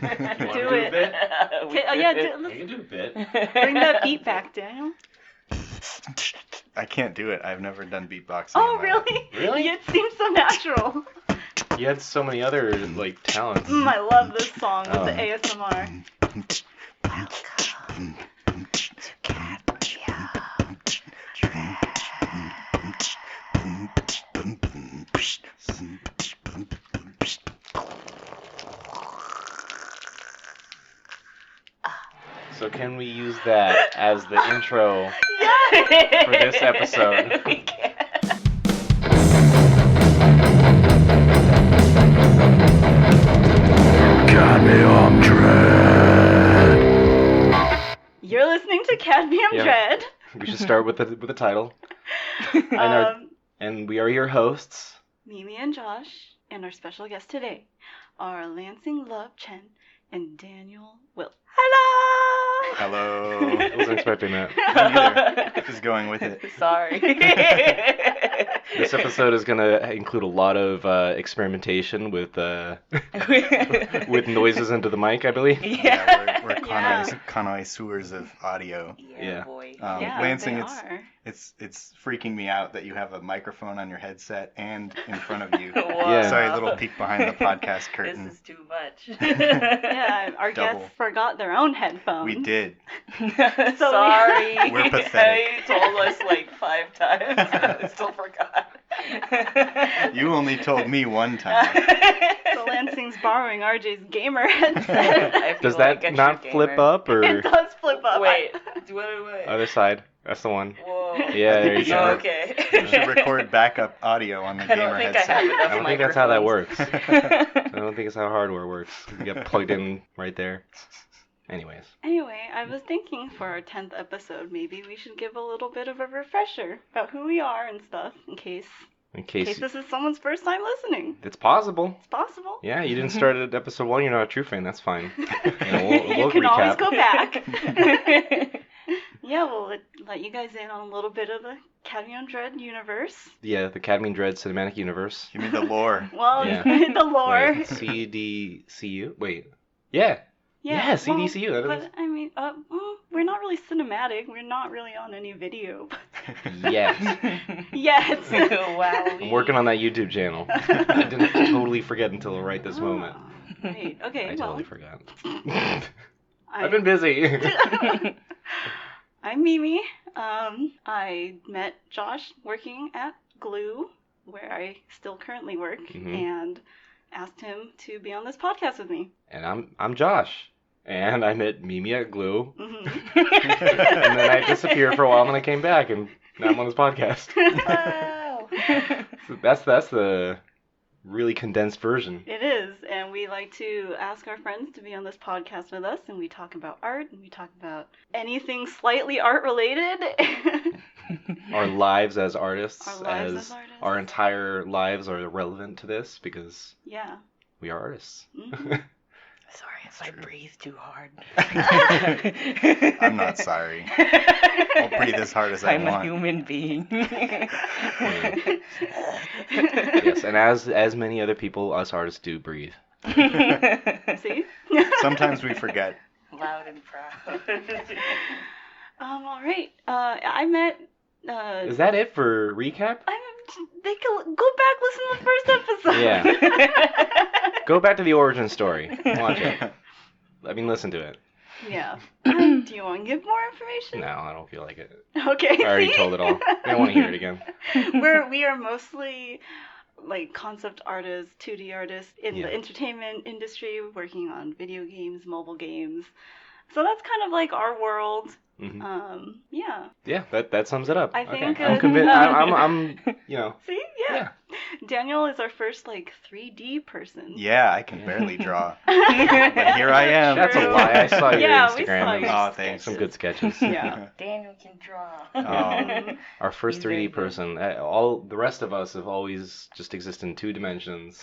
Do it. You can do a bit. Bring that beat back, Daniel. I can't do it. I've never done beatboxing. Oh, really? Really? It seems so natural. You had so many other talents. I love this song with the ASMR. Welcome to Cadmium. So can we use that as the intro for this episode? We can. Cadmium Dread. You're listening to Cadmium Yeah. Dread. We should start with the title. And we are your hosts. Mimi and Josh, and our special guest today are Lansing Love Chen and Daniel Wilkes. Hello! Hello. I wasn't expecting that. Me neither. Just going with it. Sorry. This episode is going to include a lot of experimentation with with noises into the mic, I believe. Yeah, we're Yeah. connoisseurs of audio. Yeah. Boy. Yeah, Lansing, they are. it's freaking me out that you have a microphone on your headset and in front of you. Yeah. Sorry, a little peek behind the podcast curtain. This is too much. Yeah, our Double. guests forgot their own headphones. We did. Sorry. We're pathetic. You told us like 5 times. I still forgot. You only told me one time. So Lansing's borrowing RJ's gamer headset. I feel Does like that a not true flip gamer. up or It does flip up. Wait. Wait. other side? That's the one. Whoa. Yeah, there you go. Oh, okay. You should record backup audio on the I gamer don't think I headset. have enough I don't think that's how that microphones. works. I don't think it's how hardware works. You get plugged in right there. Anyways. Anyway, I was thinking for our 10th episode, maybe we should give a little bit of a refresher about who we are and stuff, in case In case this is someone's first time listening. it's possible. It's possible. Yeah, you didn't start at episode 1, you're not a true fan, that's fine. We'll You can recap. always go back. Yeah, we'll let you guys in on a little bit of the Cadmium Dread universe. Yeah, the Cadmium Dread Cinematic Universe. Give me the lore. Well, Yeah. the lore. Wait, CDCU? Wait. Yeah, CDCU. Well, That is... but I mean, we're not really cinematic. We're not really on any video. Yes. Yes. Wow. I'm working on that YouTube channel. I didn't totally forget until right this moment. Oh, right. Okay. I well, totally forgot. I- I've been busy. I'm Mimi. I met Josh working at Glue, where I still currently work, Mhm. and asked him to be on this podcast with me. And I'm Josh. And I met Mimi at Glue. Hmm And then I disappeared for a while and then I came back and now I'm on this podcast. Wow. So that's the really condensed version. It is, and we like to ask our friends to be on this podcast with us, and we talk about art, and we talk about anything slightly art related. Our lives as artists, Our lives as artists. our entire lives are relevant to this because Yeah. we are artists. Mhm. Sorry if I breathe too hard. I'm not sorry. I'll breathe as hard as I I'm want. a human being. Yes, and as many other people, us artists do breathe. See? Sometimes we forget. Loud and proud. All right. I met. Is that it for recap? They can go back, listen to the first episode. Yeah. Go back to the origin story. Watch it. I mean, listen to it. Yeah. Do you want to give more information? No, I don't feel like it. Okay. I already see? told it all. I don't want to hear it again. We are mostly like concept artists, 2D artists in Yeah. the entertainment industry, working on video games, mobile games. So that's kind of like our world. Hmm. Yeah. Yeah, that sums it up. I think, I'm convinced. I'm See? Yeah. Daniel is our first like 3D person. Yeah, I can barely draw. But here I am. That's a lie. I saw your Yeah, we Instagram. saw It your was Oh, thanks. some good sketches. Yeah. Daniel can draw. Oh. Our first He's very 3D good. person. All the rest of us have always just existed in 2 dimensions.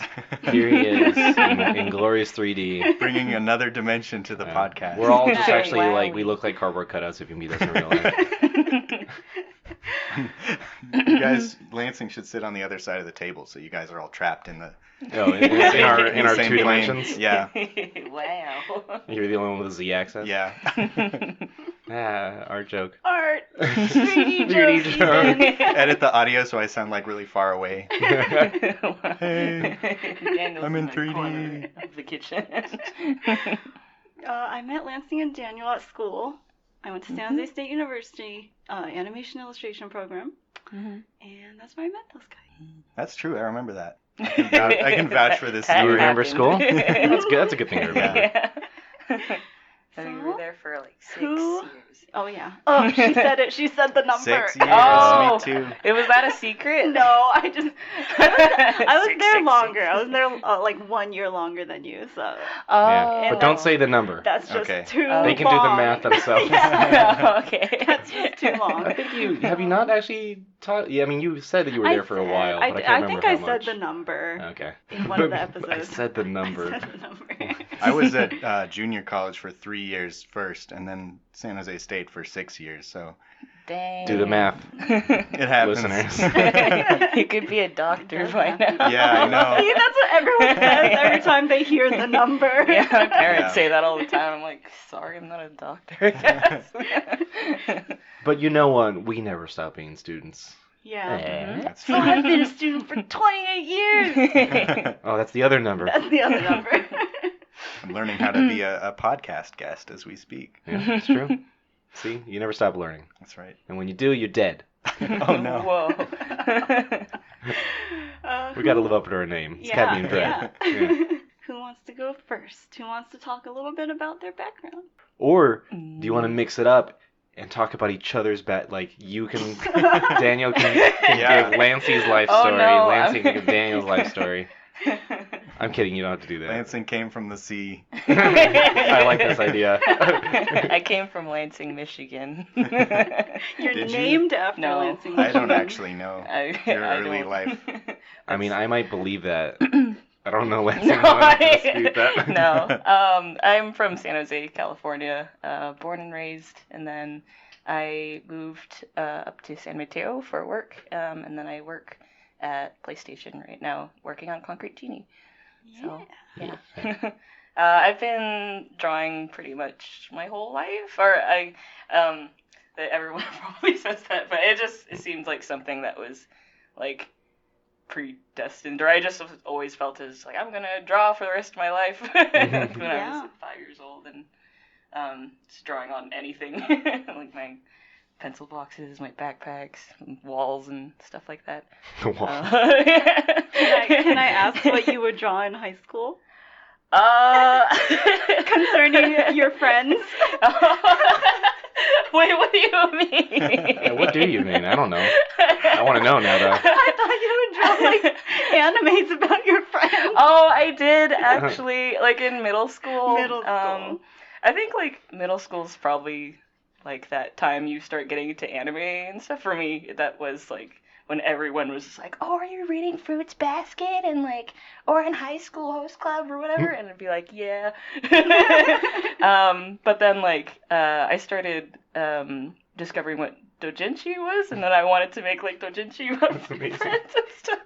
Here he is in glorious 3D. Bringing another dimension to the podcast. We're all just Wow. actually like we look like cardboard cutouts if you meet us in real life. You guys, Lansing should sit on the other side of the table, so you guys are all trapped in the Oh, in our same 2 plane. dimensions? Yeah. Wow. You're the only one with a Z accent? Yeah. Art joke. Art. 3D 3D joke. joke. Edit the audio so I sound like really far away. Hey, Daniel's I'm in the 3D. corner of the kitchen. I met Lansing and Daniel at school. I went to San Jose State University animation illustration program, and that's where I met those guys. That's true. I remember that. I can vouch for this That You story. remember happened. school? That's good. That's a good thing to remember. Yeah. So you So, were there for like 6 who- years. Oh yeah. Oh, she said it. She said the number. 6 years. Oh. Me too. Was that a secret? No, I was Six, there six, longer. six. I was there like 1 year longer than you. So Yeah. Oh. But don't say the number. that's just Okay. too They can do the long. math themselves. Yeah. Okay. That's just too long. I think have you not actually taught? Yeah, I mean, you said that you were there for a while, but I can't remember think how I much. said the number Okay. in one of the episodes. I said the number. I said the number. I was at junior college for 3 years first, and then San Jose State for 6 years. So Dang. Do the math. it happens. Listeners. You could be a doctor by happen. now. Yeah, I know. See, that's what everyone says every time they hear the number. Yeah, my parents Yeah. say that all the time. I'm like, sorry, I'm not a doctor, I guess. But you know what? We never stop being students. Yeah. Eh? That's So I've been a student for 28 years. Oh, that's the other number. That's the other number. I'm learning how to be a podcast guest as we speak. Yeah, it's true. See, you never stop learning. That's right. And when you do, you're dead. Oh no. Whoa. We got to live up to our name. It's Cadmium Dread. Yeah. Who wants to go first? Who wants to talk a little bit about their background? Or do you want to mix it up and talk about each other's like you can, Daniel can Yeah. give Lancey's life Oh, story, no, Lancey I'm- can give Daniel's life story. I'm kidding, you don't have to do that. Lansing came from the sea. I like this idea. I came from Lansing, Michigan. You're Did you? named after No. Lansing. I don't Michigan. actually know your I early don't. life. I mean, I might believe that. I don't know Lansing No, well enough to dispute that. no. I'm from San Jose, California, born and raised, and then I moved up to San Mateo for work, and then I work at PlayStation right now, working on Concrete Genie. So, yeah. I've been drawing pretty much my whole life, or everyone probably says that, but it seems like something that was like predestined, or I just always felt as like I'm gonna draw for the rest of my life when I was 5 years old, and just drawing on anything like my pencil boxes, my backpacks, walls, and stuff like that. The wall. Can I ask what you would draw in high school concerning your friends? Wait, what do you mean? Yeah, what do you mean? I don't know. I want to know now, though. I thought you would draw like animes about your friends. Oh, I did actually, like in middle school. Middle school. I think like middle school's probably like that time you start getting into anime and stuff. For me, that was like when everyone was just like, "Oh, are you reading Fruits Basket?" and like, or in high school host club or whatever, and I'd be like, "Yeah." But then like I started discovering what doujinshi was, and then I wanted to make like doujinshi That's amazing. friends and stuff.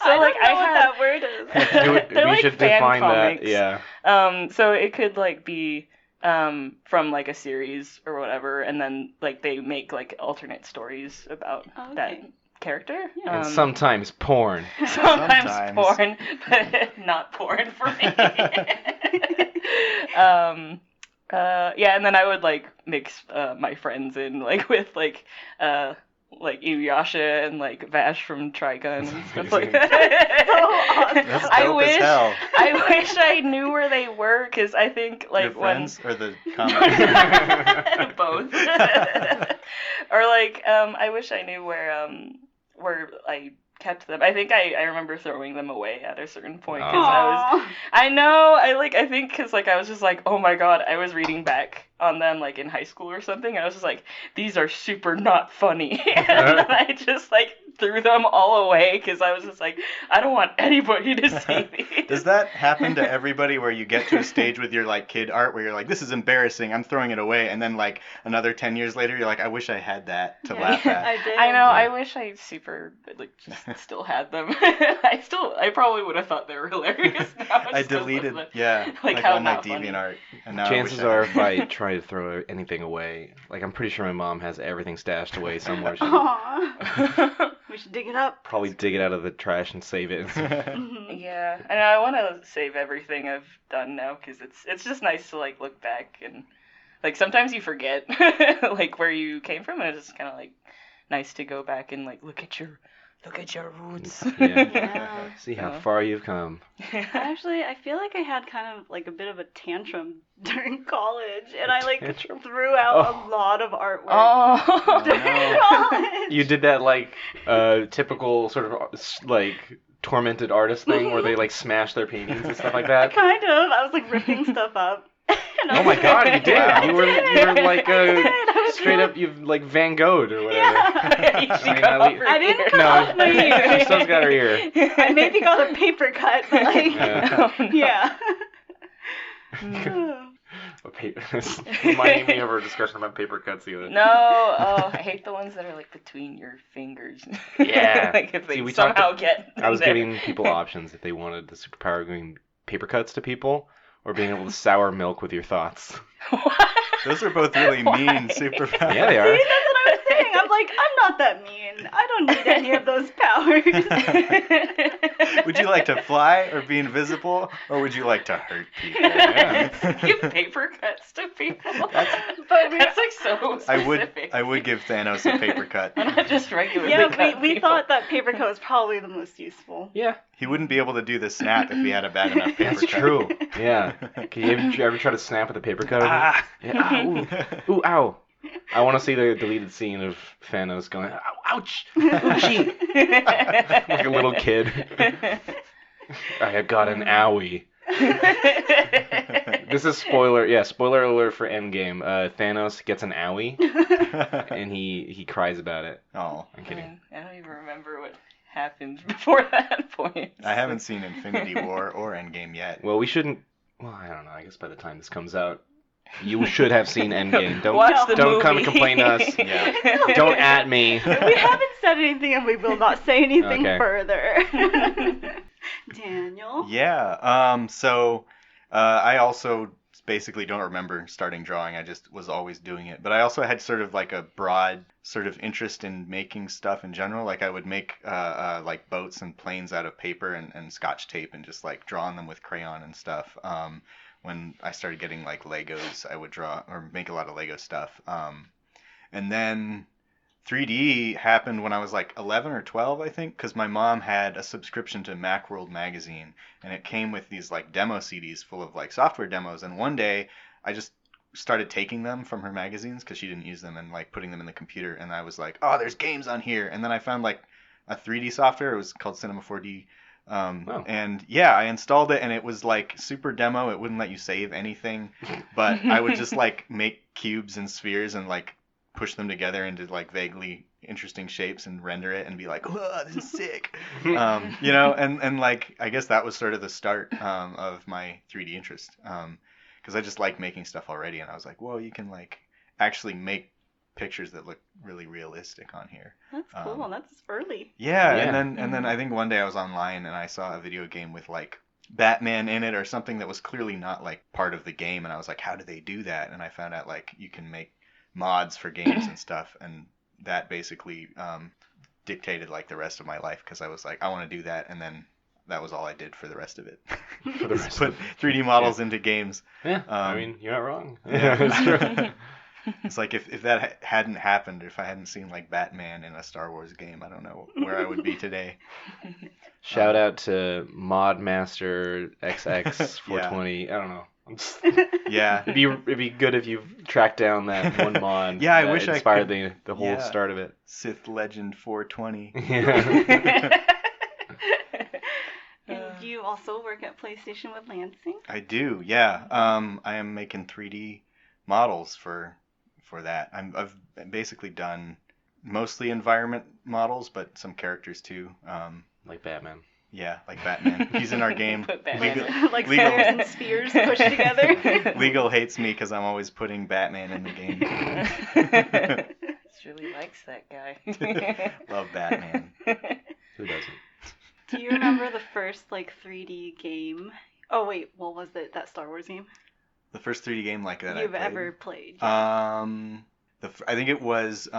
So I like don't know I what had that word is. They're we like should fan define comics. that. Yeah. So it could like be from like a series or whatever, and then like they make like alternate stories about that character. And sometimes porn. Sometimes Sometimes. porn, but not porn for me. Yeah, and then I would like mix my friends in like with like Inuyasha and like Vash from Trigun and stuff like amazing. that. So awesome. That's I dope wish as hell. I wish I knew where they were, because I think like Your friends or the when comics? both, or like I wish I knew where I kept them. I think I remember throwing them away at a certain point because I think because like I was just like, oh my god, I was reading back on them like in high school or something, and I was just like, these are super not funny, and then I just like threw them all away because I was just like, I don't want anybody to see these. Does that happen to everybody where you get to a stage with your like kid art where you're like, this is embarrassing, I'm throwing it away, and then like another 10 years later you're like, I wish I had that to laugh at. I did. I know. I wish I just still had them. I probably would have thought they were hilarious. Now I deleted like all my DeviantArt, and now Chances I wish I are, had if I try to throw anything away, like I'm pretty sure my mom has everything stashed away somewhere. She Aww. We should dig it up. probably dig it out of the trash and save it. Mhm. Yeah, and I want to save everything I've done now because it's just nice to like look back and like sometimes you forget like where you came from, and it's just kind of like nice to go back and like look at your roots. Yeah. Yeah. See how Yeah. far you've come. Actually, I feel like I had kind of like a bit of a tantrum during college, and I like Tantrum? threw out Oh. a lot of artwork Oh. during no. college. You did that like typical sort of like tormented artist thing where they like smash their paintings and stuff like that. Kind of. I was like ripping stuff up. And I Oh was my God, you did! Wow. You were like I did. I was straight really- up, you've like Van Gogh'd or whatever. Yeah. She I mean, cut at off least- her I didn't ear. cut off my ear. She still's got her ear. I maybe got a paper cut, but like, Yeah. Oh, no. yeah. Reminding me of our discussion about paper cuts the other day. No, oh, I hate the ones that are like between your fingers. Yeah. Like if they See, we talked somehow get. I was there. giving people options if they wanted the superpower of giving paper cuts to people or being able to sour milk with your thoughts. What? Those are both really Why? mean superpowers. Yeah, they See, are. that's what I was saying. I'm like, I'm not that mean. I don't need any of those powers. Would you like to fly or be invisible, or would you like to hurt people? Yeah. Give paper cuts to people. But we- That's like so specific. I would give Thanos a paper cut. Why not just regularly yeah, cut we people? thought that paper cut was probably the most useful. Yeah, He wouldn't be able to do the snap if he had a bad enough paper that's cut. true. Yeah. Can you ever try to snap with a paper cutter? Ah. Yeah. Ooh, ow. I want to see the deleted scene of Thanos going, ow, ouch, ouchie, like a little kid. I have got an owie. This is spoiler alert for Endgame. Thanos gets an owie, and he cries about it. Oh, I'm kidding. Man, I don't even remember what happened before that point. I haven't seen Infinity War or Endgame yet. Well, we shouldn't. Well, I don't know. I guess by the time this comes out, you should have seen Endgame. Don't Watch the don't come and movie. complain to us. Yeah. Don't at me. We haven't said anything and we will not say anything Okay. further. Daniel? Yeah. So I also basically don't remember starting drawing. I just was always doing it. But I also had sort of like a broad sort of interest in making stuff in general. Like I would make like boats and planes out of paper and Scotch tape and just like draw on them with crayon and stuff. When I started getting like Legos, I would draw or make a lot of Lego stuff. And then 3D happened when I was like 11 or 12, I think, because my mom had a subscription to Macworld magazine, and it came with these like demo CDs full of like software demos. And one day, I just started taking them from her magazines because she didn't use them and like putting them in the computer. And I was like, oh, there's games on here. And then I found like a 3D software. It was called Cinema 4D. And yeah, I installed it, and it was like super demo. It wouldn't let you save anything, but I would just like make cubes and spheres and like push them together into like vaguely interesting shapes and render it and be like, whoa, this is sick. You know, and like I guess that was sort of the start of my 3D interest, because I just like making stuff already, and I was like, whoa, you can like actually make pictures that look really realistic on here. That's cool. That's early. Yeah, Yeah. and then I think one day I was online and I saw a video game with like Batman in it or something that was clearly not like part of the game, and I was like, how do they do that? And I found out like you can make mods for games and stuff, and that basically dictated like the rest of my life, because I was like, I want to do that, and then that was all I did for the rest of it. For the rest Put of 3D models into games. Yeah, I mean, you're not wrong. Yeah. It's true. It's like if that hadn't happened, if I hadn't seen like Batman in a Star Wars game, I don't know where I would be today. Shout out to Modmaster XX420. I don't know. I'm just, Yeah. it'd be good if you tracked down that one mod. Yeah, I that wish I inspired could- the whole yeah. start of it. Sith Legend 420. Yeah. And you also work at PlayStation with Lansing? I do, yeah. I am making 3D models for that. I've basically done mostly environment models, but some characters too. Like Batman. Yeah, like Batman. He's in our game. Put Batman Legal, in. Like legal, feathers and spears pushed together. Legal hates me because I'm always putting Batman in the game. Really likes that guy. Love Batman. Who doesn't? Do you remember the first like 3D game? Oh wait, what was it? That Star Wars game The first 3D game like that you've I played. ever played? I think it was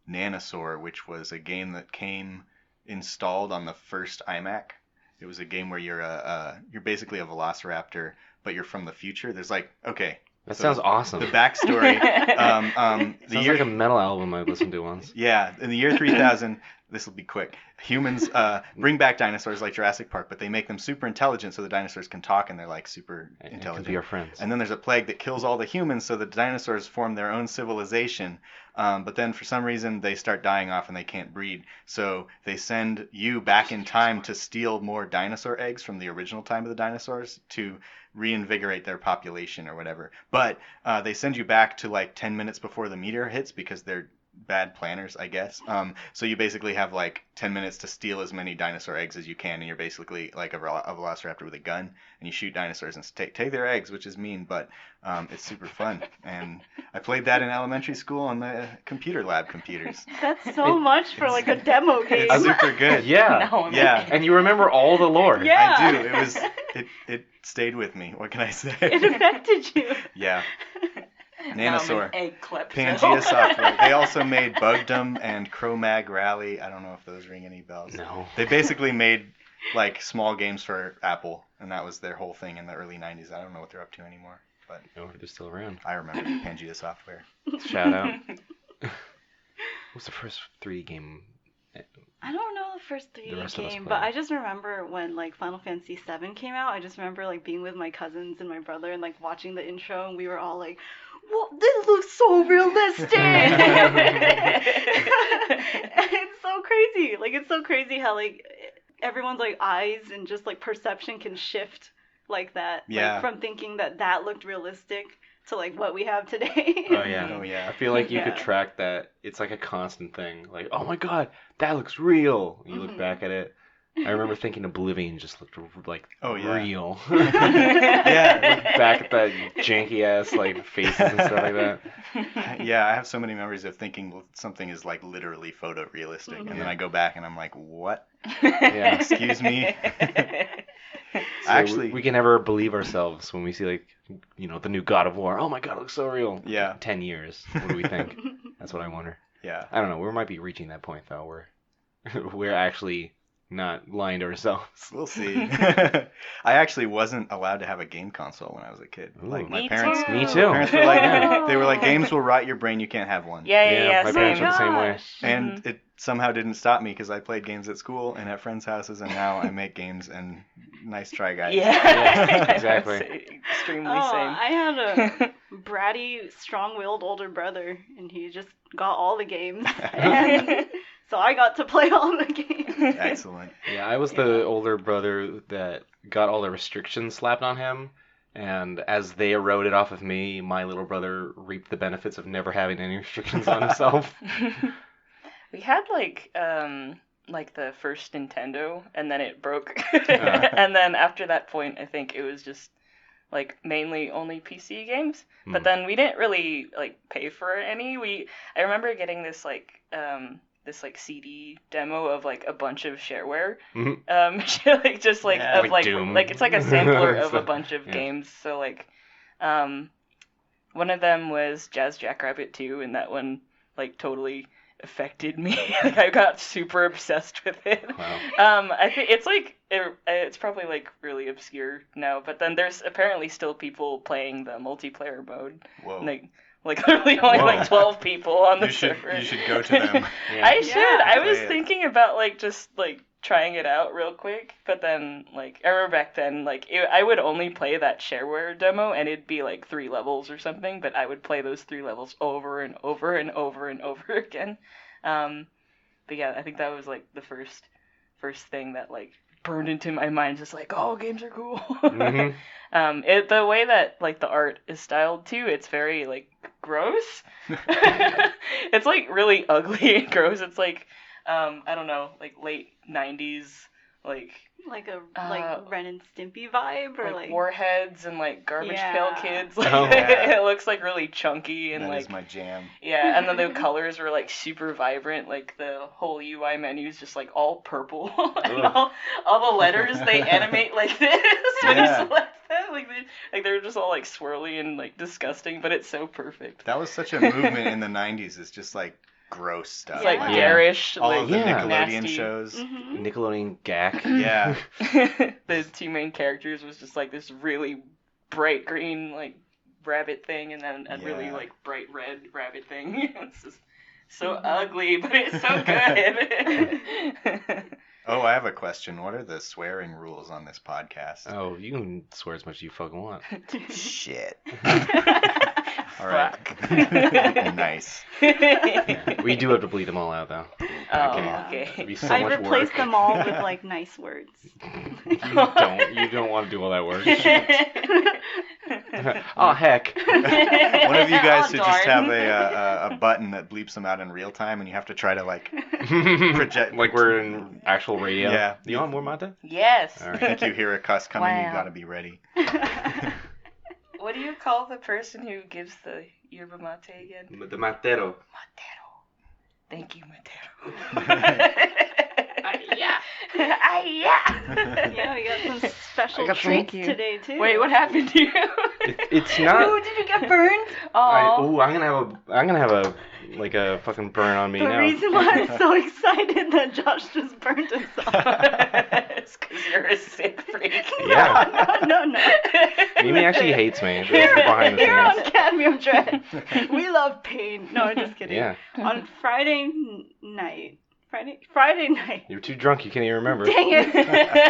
Nanosaur, which was a game that came installed on the first iMac. It was a game where you're basically a Velociraptor, but you're from the future. There's like, okay. That so sounds awesome. The backstory. Sounds like a metal album I listened to once. Yeah, in the year 3000, this will be quick. Humans bring back dinosaurs like Jurassic Park, but they make them super intelligent so the dinosaurs can talk and they're like super And intelligent. can be our friends. And then there's a plague that kills all the humans, so the dinosaurs form their own civilization. But then for some reason they start dying off and they can't breed. So they send you back in time to steal more dinosaur eggs from the original time of the dinosaurs to reinvigorate their population or whatever. But they send you back to like 10 minutes before the meteor hits because they're bad planners, I guess. So you basically have like 10 minutes to steal as many dinosaur eggs as you can, and you're basically like a velociraptor with a gun, and you shoot dinosaurs and take their eggs, which is mean, but it's super fun. And I played that in elementary school on the computer lab computers. That's so much for like a demo game. It's super good. Yeah. Now I'm Yeah. And you remember all the lore. Yeah. I do. It stayed with me. What can I say? It affected you. Yeah. Now I'm Nanosaur. an egg klepto. Pangea Software. They also made Bugdom and Cro-Mag Rally. I don't know if those ring any bells. No. They basically made like small games for Apple, and that was their whole thing in the early 90s. I don't know what they're up to anymore, but No, they're still around. I remember Pangea Software. Shout out. What's the first 3D game? I don't know the first The 3D rest of us game, played. but I just remember when like Final Fantasy VII came out. I just remember like being with my cousins and my brother and like watching the intro, and we were all like, "Whoa, this looks so realistic!" It's so crazy. Like it's so crazy how like everyone's like eyes and just like perception can shift like that. Yeah. Like, from thinking that looked realistic to like what we have today. Oh yeah. Oh, yeah. I feel like you could Yeah. track that. It's like a constant thing. Like, oh my god, that looks real. You look Mhm. back at it. I remember thinking Oblivion just looked like Oh, yeah. real. Yeah. Look back at that janky ass like faces and stuff like that. Yeah, I have so many memories of thinking something is like literally photorealistic, and then I go back and I'm like, what? Yeah. Excuse me? So Actually, we can never believe ourselves when we see like, you know, the new God of War. Oh my god, it looks so real. Yeah. 10 years. What do we think? That's what I wonder. yeah. I don't know. We might be reaching that point though, where we're actually not lying to ourselves. We'll see. I actually wasn't allowed to have a game console when I was a kid. Ooh. Like my Me parents, too. Me too. parents were like, Oh. they were like, games will rot your brain. You can't have one. Yeah, my same. parents were the same way. Gosh. And it somehow didn't stop me because I played games at school and at friends' houses, and now I make games. And nice try, guys. Yeah, exactly. Extremely Oh, same. I had a bratty, strong-willed older brother, and he just got all the games, and so I got to play all the games. Excellent. Yeah, I was the older brother that got all the restrictions slapped on him, and as they eroded off of me, my little brother reaped the benefits of never having any restrictions on himself. We had like the first Nintendo, and then it broke. And then after that point, I think it was just like mainly only PC games. But Hmm. then we didn't really like pay for any. I remember getting this CD demo of like a bunch of shareware. Mhm. Like just like Yeah. of Like like Doom. like it's like a sampler of a So, bunch of yeah. games. So like one of them was Jazz Jackrabbit 2, and that one like totally affected me. Like I got super obsessed with it. Wow. I think it's like it's probably like really obscure now, but then there's apparently still people playing the multiplayer mode. Whoa. Like literally only Whoa. like 12 people on the You should server. go to them. Yeah. I should. I was Play it. thinking about like just like trying it out real quick, but then like I remember back then like I would only play that shareware demo, and it'd be like 3 levels or something, but I would play those 3 levels over and over and over and over again. But yeah, I think that was like the first thing that like burned into my mind, just like, oh, games are cool. Mhm. The way that like the art is styled too, it's very like gross. It's like really ugly and gross. It's like I don't know, like late 90s, like Like a Ren and Stimpy vibe, or like Warheads and like Garbage Pail Kids. Like, Oh, yeah. it looks like really chunky and That like is my jam. yeah, and then the colors were like super vibrant. Like the whole UI menu is just like all purple, and all the letters they animate like this when you Yeah. select them. Like they're just all like swirly and like disgusting, but it's so perfect. That was such a movement in the 90s. It's just like gross stuff. It's like Yeah. garish, all like of the Yeah. Nickelodeon nasty. shows. Mhm. Nickelodeon Gak. Yeah. The two main characters was just like this really bright green like rabbit thing, and then a really Yeah. like bright red rabbit thing. It's just so ugly, but it's so good. Oh, I have a question. What are the swearing rules on this podcast? Oh, you can swear as much as you fucking want. Shit. All Fuck. right. Nice. We do have to bleed them all out, though. Oh, Okay. It'd be okay. so I much replaced work. them all with like nice words. You don't want to do all that work. Oh heck. One of you guys Oh, should just darn. have a button that bleeps them out in real time, and you have to try to like project. Like we're in actual radio. Yeah. You want more mate? Yes. All right. I think you hear a cuss coming, you Wow. gotta be ready. What do you call the person who gives the yerba mate again? The matero. Matero. Thank you, Matero. Yeah. Yeah. Yeah, we got some special I got some- treats Thank you. today too. Wait, what happened to you? It's not. Ooh, did you get burned? Oh. I'm gonna have a like a fucking burn on me The now. reason why I'm so excited that Josh just burned himself. It's because you're a sick freak. Yeah. No. Mimi actually hates me. This is behind the Here on scenes. Cadmium Dread, we love pain. No, I'm just kidding. Yeah. On Friday night. You're too drunk. You can't even remember. Dang it!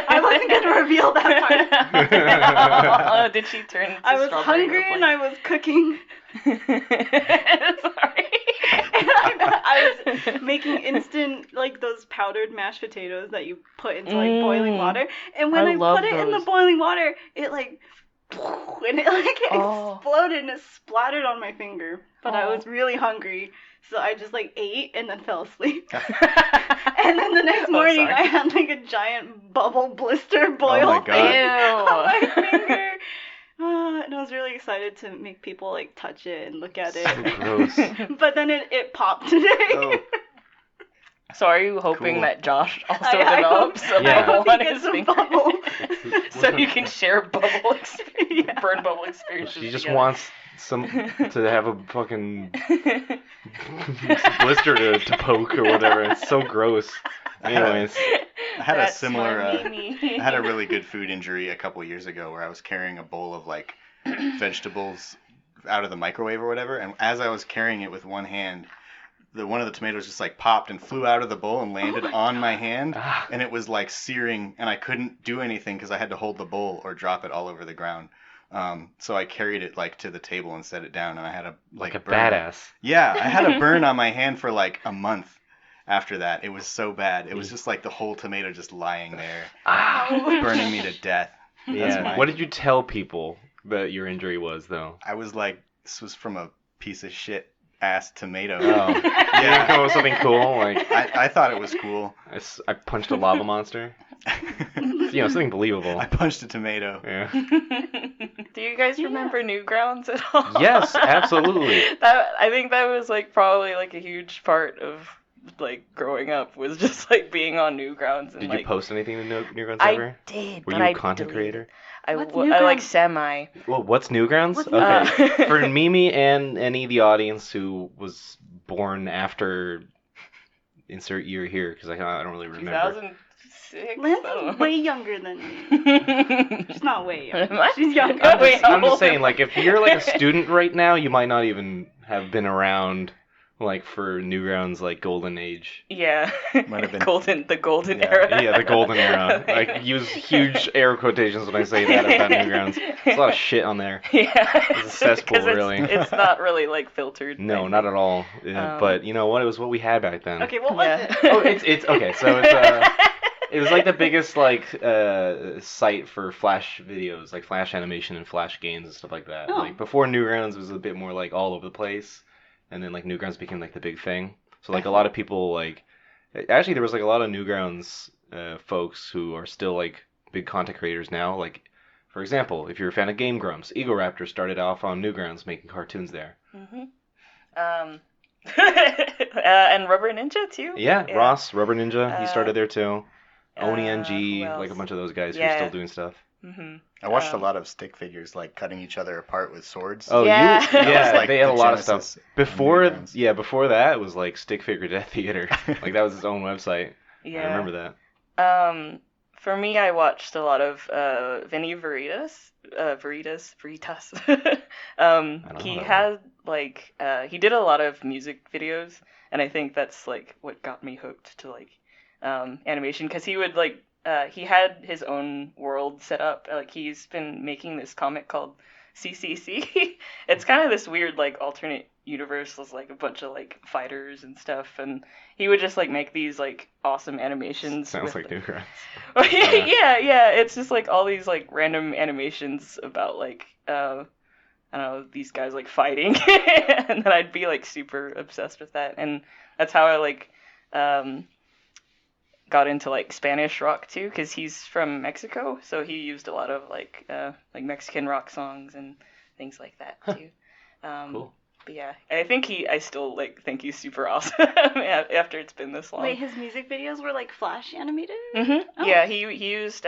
I wasn't gonna reveal that part. Oh, did she turn into I was strawberry hungry and I was cooking. Sorry. And I was making instant, like, those powdered mashed potatoes that you put into, like, boiling water. And when I I love put it in the those. boiling water, it, like, and it, like, Oh. exploded and it splattered on my finger. But I Oh. was really hungry, so I just, like, ate and then fell asleep. And then the next Oh, morning, sorry. I had, like, a giant bubble blister boil my God. thing on my Ew. finger. And I was really excited to make people, like, touch it and look at So it. gross. But then it popped today. Oh, So are you hoping Cool. that Josh also I develops a Yeah. bubble hope on he his gets a finger? bubble. So you can share bubble experience, Yeah. burn bubble experiences. She just together. wants to have a fucking blister to poke or whatever. It's so gross. Anyways, I had a That's similar. my Mimi. I had a really good food injury a couple years ago where I was carrying a bowl of like vegetables out of the microwave or whatever, and as I was carrying it with one hand, one of the tomatoes just like popped and flew out of the bowl and landed on my hand, ah, and it was like searing, and I couldn't do anything because I had to hold the bowl or drop it all over the ground. So I carried it like to the table and set it down, and I had a like a burn. badass. Yeah, I had a burn on my hand for like a month after that. It was so bad. It was just like the whole tomato just lying there, Ah, burning me to death. That's yeah. my- What did you tell people that your injury was, though? I was like, this was from a piece of shit ass tomato. Oh, you didn't come up with something cool like I thought it was cool. I punched a lava monster. You know, something believable. I punched a tomato. Yeah. Do you guys remember Newgrounds at all? Yes, absolutely. I think that was like probably like a huge part of like growing up was just like being on Newgrounds and Did like you post anything to Newgrounds I ever? did, Were but you I a content deleted. creator? I What's I like Newgrounds? semi. Well, what's Newgrounds? What's Okay. Uh, For Mimi and any of the audience who was born after insert year here, because I don't really remember. 2006. Lindsay's way younger than me. She's not way younger. Am I? She's younger. Oh, wait, how I'm just old saying, am like, I? if you're like a student right now, you might not even have been around, like, for Newgrounds, like, golden age. Yeah. Might have been- the golden Yeah. era. Yeah, the golden era. I use huge air quotations when I say that about Newgrounds. There's a lot of shit on there. Yeah. It's a cesspool, 'Cause really. It's not really like filtered. No, not at all. Yeah, but you know what? It was what we had back then. Okay, what was Yeah. it? Oh, it's okay. So it's It was like the biggest like site for Flash videos, like Flash animation and Flash games and stuff like that. Oh. Like before Newgrounds was a bit more like all over the place, and then like Newgrounds became like the big thing. So like a lot of people like actually there was like a lot of Newgrounds folks who are still like big content creators now. Like for example, if you're a fan of Game Grumps, Ego Raptor started off on Newgrounds making cartoons there. And Rubber Ninja too. Yeah, Ross, Rubber Ninja, he started there too. Oni NG, who else? like a bunch of those guys who are still Yeah. doing stuff. I watched a lot of stick figures like cutting each other apart with swords. Oh, Yeah. yeah, That was, like, they had a the lot of genesis stuff of before. Newgrounds. Yeah, before that it was like Stick Figure Death Theater. Like that was its own website. Yeah. I remember that. For me, I watched a lot of Vinny Veritas. Veritas. He that had like he did a lot of music videos, and I think that's like what got me hooked to like animation, because he would like he had his own world set up. Like he's been making this comic called CCC. It's kind of this weird like alternate universe with like a bunch of like fighters and stuff, and he would just like make these like awesome animations. Sounds with, like Newgrounds. yeah. It's just like all these like random animations about like I don't know, these guys like fighting, and then I'd be like super obsessed with that, and that's how I like got into like Spanish rock too, because he's from Mexico, so he used a lot of like Mexican rock songs and things like that too. Cool. But yeah, I think I still like think he's super awesome after it's been this long. Wait, his music videos were like Flash animated? Mm-hmm. Oh. Yeah, he used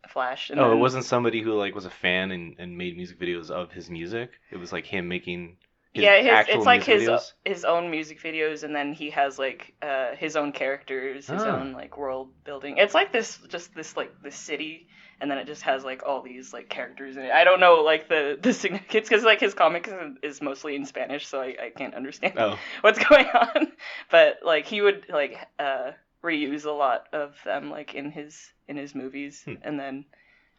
Flash. And Oh, it then- wasn't somebody who like was a fan and made music videos of his music. It was like him making his actual it's like music videos? his own music videos, and then he has like his own characters, his own like world building. It's like this city, and then it just has like all these like characters in it. I don't know like the significance, because like his comic is mostly in Spanish, so I can't understand what's going on. But like he would like reuse a lot of them like in his movies, and then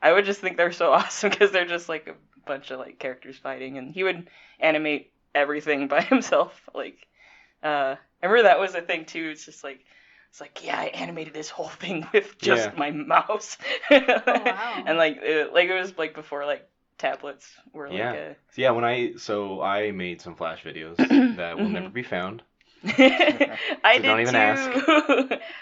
I would just think they're so awesome because they're just like a bunch of like characters fighting, and he would animate everything by himself. Like I remember that was a thing too. It's like yeah, I animated this whole thing with just my mouse. Oh, wow. And like it was like before like tablets were like Yeah, I made some Flash videos that will never be found. I did don't even too. ask.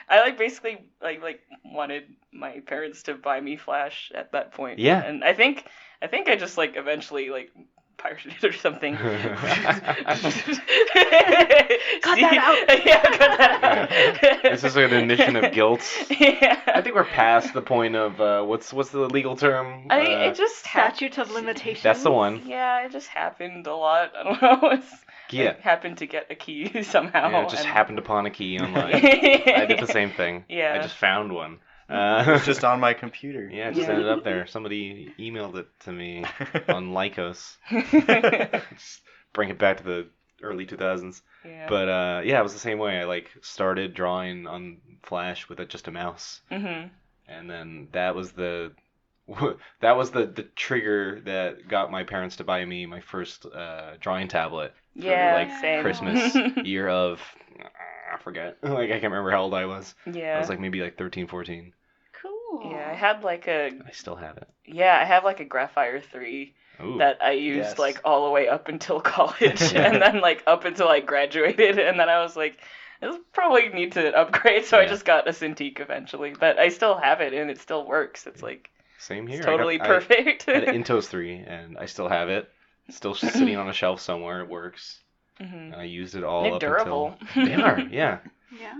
I like basically like wanted my parents to buy me Flash at that point. Yeah. And I think I just like eventually like pirated it or something. Cut that out. Yeah, cut that out. This is an admission of guilt. Yeah. I think we're past the point of what's the legal term? It just Statute of limitations. That's the one. Yeah, it just happened a lot. I don't know. Yeah. I happened to get a key somehow. Yeah, it just happened upon a key online. I I did the same thing. Yeah. I just found one. It's just on my computer. Yeah, it just Yeah. ended up there. Somebody emailed it to me on Lycos. Just bring it back to the early 2000s. Yeah. But yeah, it was the same way. I like started drawing on Flash with just a mouse, Mhm. and then that was the trigger that got my parents to buy me my first drawing tablet. For, Yeah, like same. Christmas year of I forget. Like I can't remember how old I was. Yeah. I was like maybe like 13, 14. Cool. Yeah, I had like I still have it. I have like a Graphire 3 Ooh. that I used Yes. like all the way up until college, and then like up until I graduated, and then I was like, this probably need to upgrade, so I Yeah. just got a Cintiq eventually, but I still have it and it still works. It's like Same here. it's totally I perfect. had an Intos 3 and I still have it. It's still sitting on a shelf somewhere. It works. Mhm. And I used it all They're up durable. until they are. Yeah. Yeah.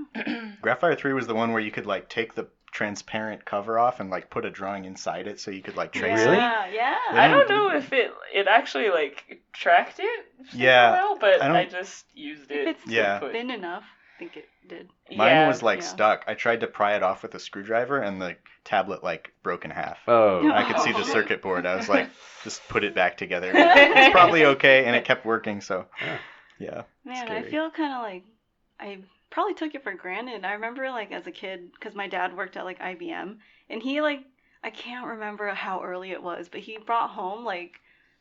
Graphire 3 was the one where you could like take the transparent cover off and like put a drawing inside it so you could like trace Really? it. Yeah. I don't know if it actually like tracked it super Yeah, well, but I don't- I just used it. If it's Yeah. to put- thin enough, I think it did. Mine Yeah. was like Yeah. stuck. I tried to pry it off with a screwdriver and the tablet like broke in half. Oh. I could see the circuit board. I was like, just put it back together. It's probably okay, and it kept working. So, Yeah. yeah. Man, Scary. I feel kind of like I probably took it for granted. I remember like as a kid, because my dad worked at like IBM, and he like I can't remember how early it was, but he brought home like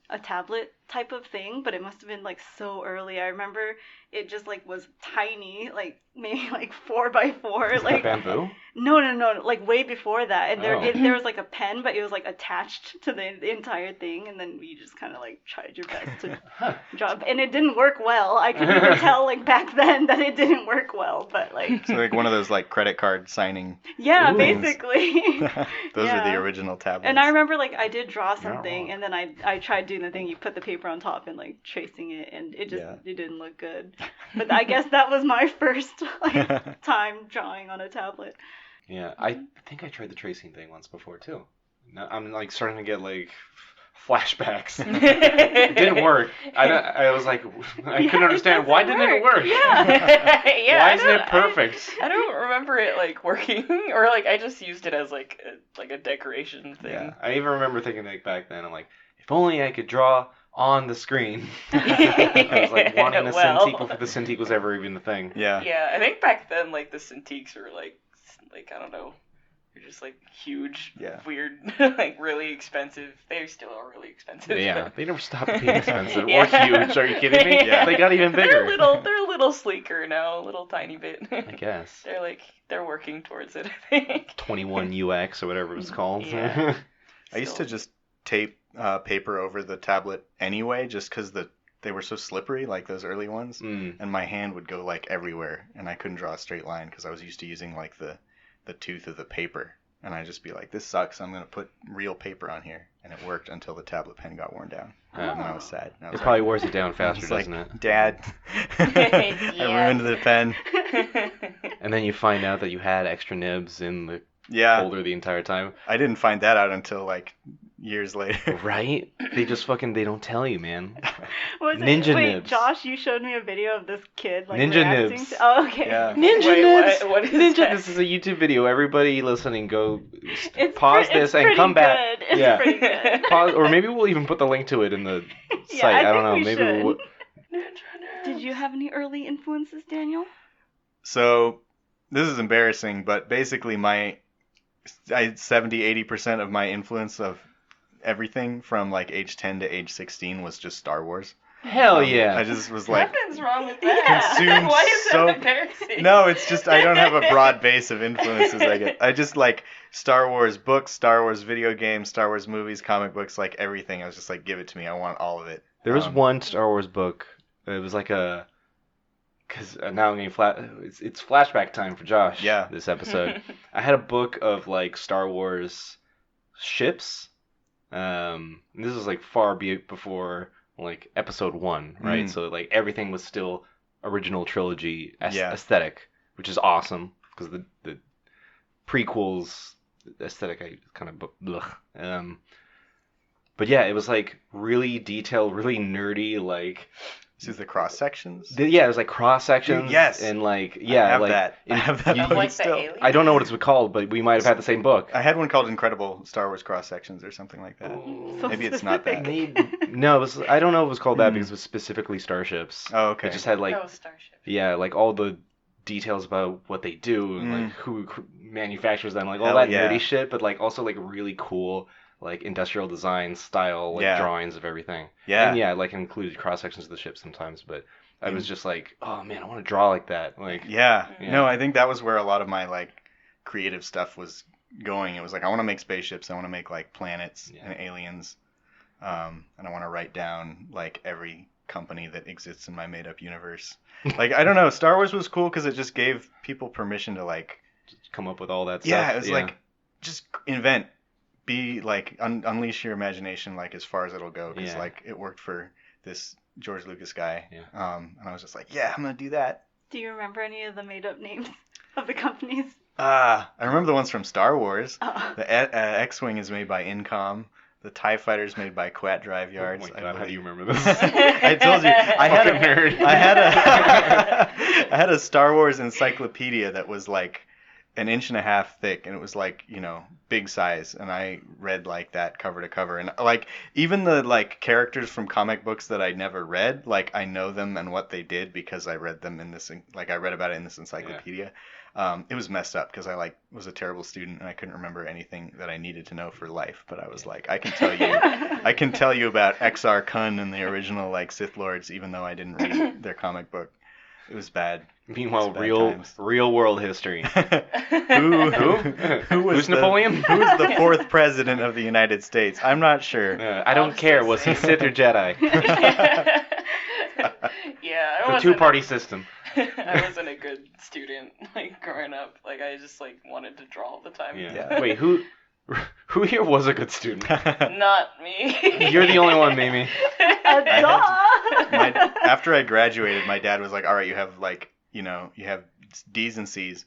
a tablet type of thing, but it must have been like so early. I remember it just like was tiny, like maybe like 4x4, like Bamboo? no, like way before that. And Oh. there was like a pen, but it was like attached to the entire thing, and then you just kind of like tried your best to Huh. draw, and it didn't work well. I could even tell like back then that it didn't work well, but like So like one of those like credit card signing. yeah, Ooh. basically. Those are the Yeah. original tablets. And I remember like I did draw You're not something, wrong. and then I tried doing the thing you put the paper on top and like tracing it, and it just Yeah. it didn't look good. But I guess that was my first like time drawing on a tablet. Yeah, I think I tried the tracing thing once before too. Now I'm like starting to get like flashbacks. It didn't work. I was like, I Yeah, couldn't it understand doesn't why didn't it work? Yeah. Yeah, Why I isn't don't- it perfect? I don't remember it like working, or like I just used it as like a decoration thing. Yeah. I even remember thinking like back then, I'm like, if only I could draw on the screen. I was like wanting the Well. Cintiq before the Cintiq was ever even the thing. Yeah. Yeah, I think back then like the Cintiqs were like I don't know, they're just like huge, Yeah. weird, like really expensive. They still are really expensive. Yeah, but- they never stopped being expensive Yeah. or huge. Are you kidding me? Yeah. They got even bigger. They're a little sleeker now, a little tiny bit. I guess. They're working towards it, I think. 21 UX or whatever it was called. Yeah. I used to Still. just tape paper over the tablet anyway, just because they were so slippery, like those early ones, and my hand would go like everywhere, and I couldn't draw a straight line because I was used to using like the tooth of the paper, and I'd just be like, this sucks. I'm gonna put real paper on here, and it worked until the tablet pen got worn down, and I was sad. And I was It probably like, wears it down I faster, was like, doesn't it? Dad, I Yeah. ruined the pen. And then you find out that you had extra nibs in the Yeah, folder the entire time. I didn't find that out until like years later. Right? They just fucking, they don't tell you, man. Was Ninja it? Wait, nibs. Josh, you showed me a video of this kid like Ninja reacting nibs. to. Oh, okay. Yeah. Ninja Wait, nibs! what is Ninja, that? this is a YouTube video. Everybody listening, go It's pause pre- this it's and pretty come back. good. It's Yeah. pretty good. Pause, or maybe we'll even put the link to it in the Yeah, site. I I don't know. think we Maybe should. we'll. Did you have any early influences, Daniel? So this is embarrassing, but basically 70-80% of my influence of everything from like age 10 to age 16 was just Star Wars. Hell yeah. I just was like, Nothing's wrong with that. consumed Why is so- that embarrassing? no, it's just I don't have a broad base of influences. I just like Star Wars books, Star Wars video games, Star Wars movies, comic books, like everything. I was just like, give it to me. I want all of it. There was one Star Wars book. It was like a. Because now I'm getting it's flashback time for Josh. Yeah. This episode. I had a book of like Star Wars ships. This was like far before like episode 1, right? Mm. So like everything was still original trilogy Yeah. aesthetic, which is awesome because the prequels aesthetic I kind of blech. But yeah, it was like really detailed, really nerdy, like This is the cross sections. yeah, it was like cross sections. Dude, yes. And like I yeah, have like that. I in- have that you- Of book like the still. alien? I don't know what it's called, but we might have had the same book. I had one called Incredible Star Wars Cross Sections or something like that. So Maybe it's not that. specific. No, it was, I don't know if it was called that Hmm. because it was specifically starships. Oh, okay. It just had like Oh, Starship. yeah, like all the details about what they do and like who manufactures them, like all Hell that yeah. nerdy shit, but like also like really cool like industrial design style like Yeah. drawings of everything. Yeah. And yeah, like included cross sections of the ship sometimes, but I was just like, oh man, I want to draw like that. Like Yeah. Yeah. No, I think that was where a lot of my like creative stuff was going. It was like I want to make spaceships. I want to make like planets Yeah. and aliens. And I want to write down like every company that exists in my made up universe. Like I don't know, Star Wars was cool because it just gave people permission to like come up with all that stuff. yeah, it was like just invent, be like unleash your imagination like as far as it'll go because Yeah. like it worked for this George Lucas guy. Yeah. And I was just like, yeah, I'm gonna do that. Do you remember any of the made-up names of the companies? I remember the ones from Star Wars. Oh. The X-wing is made by Incom. The TIE fighter is made by Quat Drive Yards. Oh my I god, how do believe. you remember this? I told you. I had a Fucking nerd. I had a I had a Star Wars encyclopedia that was like an inch and a half thick, and it was like, you know, big size, and I read like that cover to cover, and like even the like characters from comic books that I never read, like I know them and what they did because I read them in this, like I read about it in this encyclopedia. It was messed up because I like was a terrible student and I couldn't remember anything that I needed to know for life. But I was like, I can tell you about Exar Kun and the original like Sith Lords, even though I didn't read their comic book. It was bad. Meanwhile, It's bad times. real world history. Who was Who's Napoleon? Who was the 4th president of the United States? I'm not sure. I don't care. Was he Sith or Jedi? Yeah, The two-party system. I wasn't a good student, like, growing up. Like, I just, like, wanted to draw all the time. Yeah. Wait, who here was a good student? Not me. You're the only one, Mimi. After I graduated, my dad was like, all right, you have, like, you have D's and C's.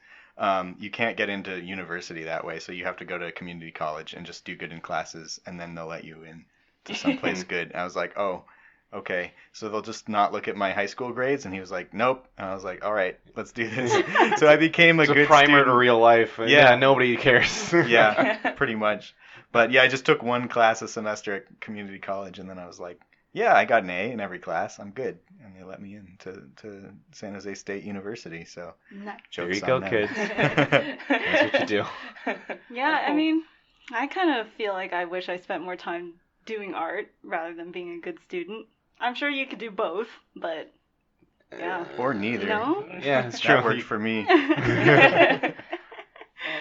You can't get into university that way, so you have to go to community college and just do good in classes, and then they'll let you in to someplace good. I was like, oh, okay, so they'll just not look at my high school grades? And he was like, nope. And I was like, all right, let's do this. So I became a good primer student. to real life. Yeah, nobody cares. Yeah, pretty much. But yeah, I just took one class a semester at community college, and then I was like, yeah, I got an A in every class. I'm good. And they let me in to San Jose State University. So Nice. There you go, kids. That's what you do. Yeah, I mean, I kind of feel like I wish I spent more time doing art rather than being a good student. I'm sure you could do both, but yeah. Or neither. No? Yeah, it's true. That worked for me. I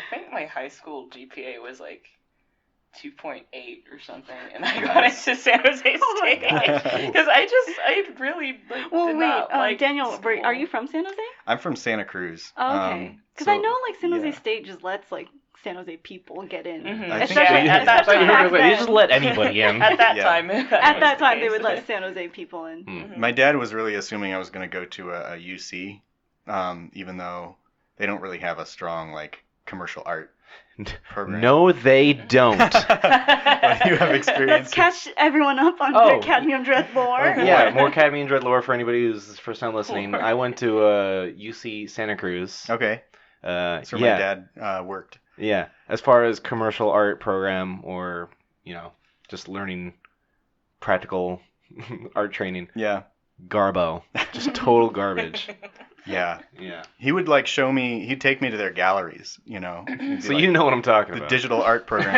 think my high school GPA was like 2.8 or something, and I got into San Jose State because I really like, Well, did wait, not like Daniel, school. are you from San Jose? I'm from Santa Cruz. Oh, okay. Because So, I know like San Jose yeah. State just lets like San Jose people get in. Mhm. I think Especially, they- at that especially time. back They then. just let anybody in. At that Yeah. time. At was that the time, they case. would let San Jose people in. Mhm. My dad was really assuming I was going to go to a UC, even though they don't really have a strong like commercial art program. No, they don't. But you have experience. Let's catch everyone up on Oh. the Cadmium Dread lore. Oh, Yeah, boy. more Cadmium Dread lore for anybody who's first time listening. I went to UC Santa Cruz. Okay, that's where yeah, my dad worked. yeah. As far as commercial art program or just learning practical art training, Yeah, garbo, just total garbage. yeah. Yeah. He would like show me. He'd take me to their galleries. He'd be So like, you know what I'm talking the about. digital art program.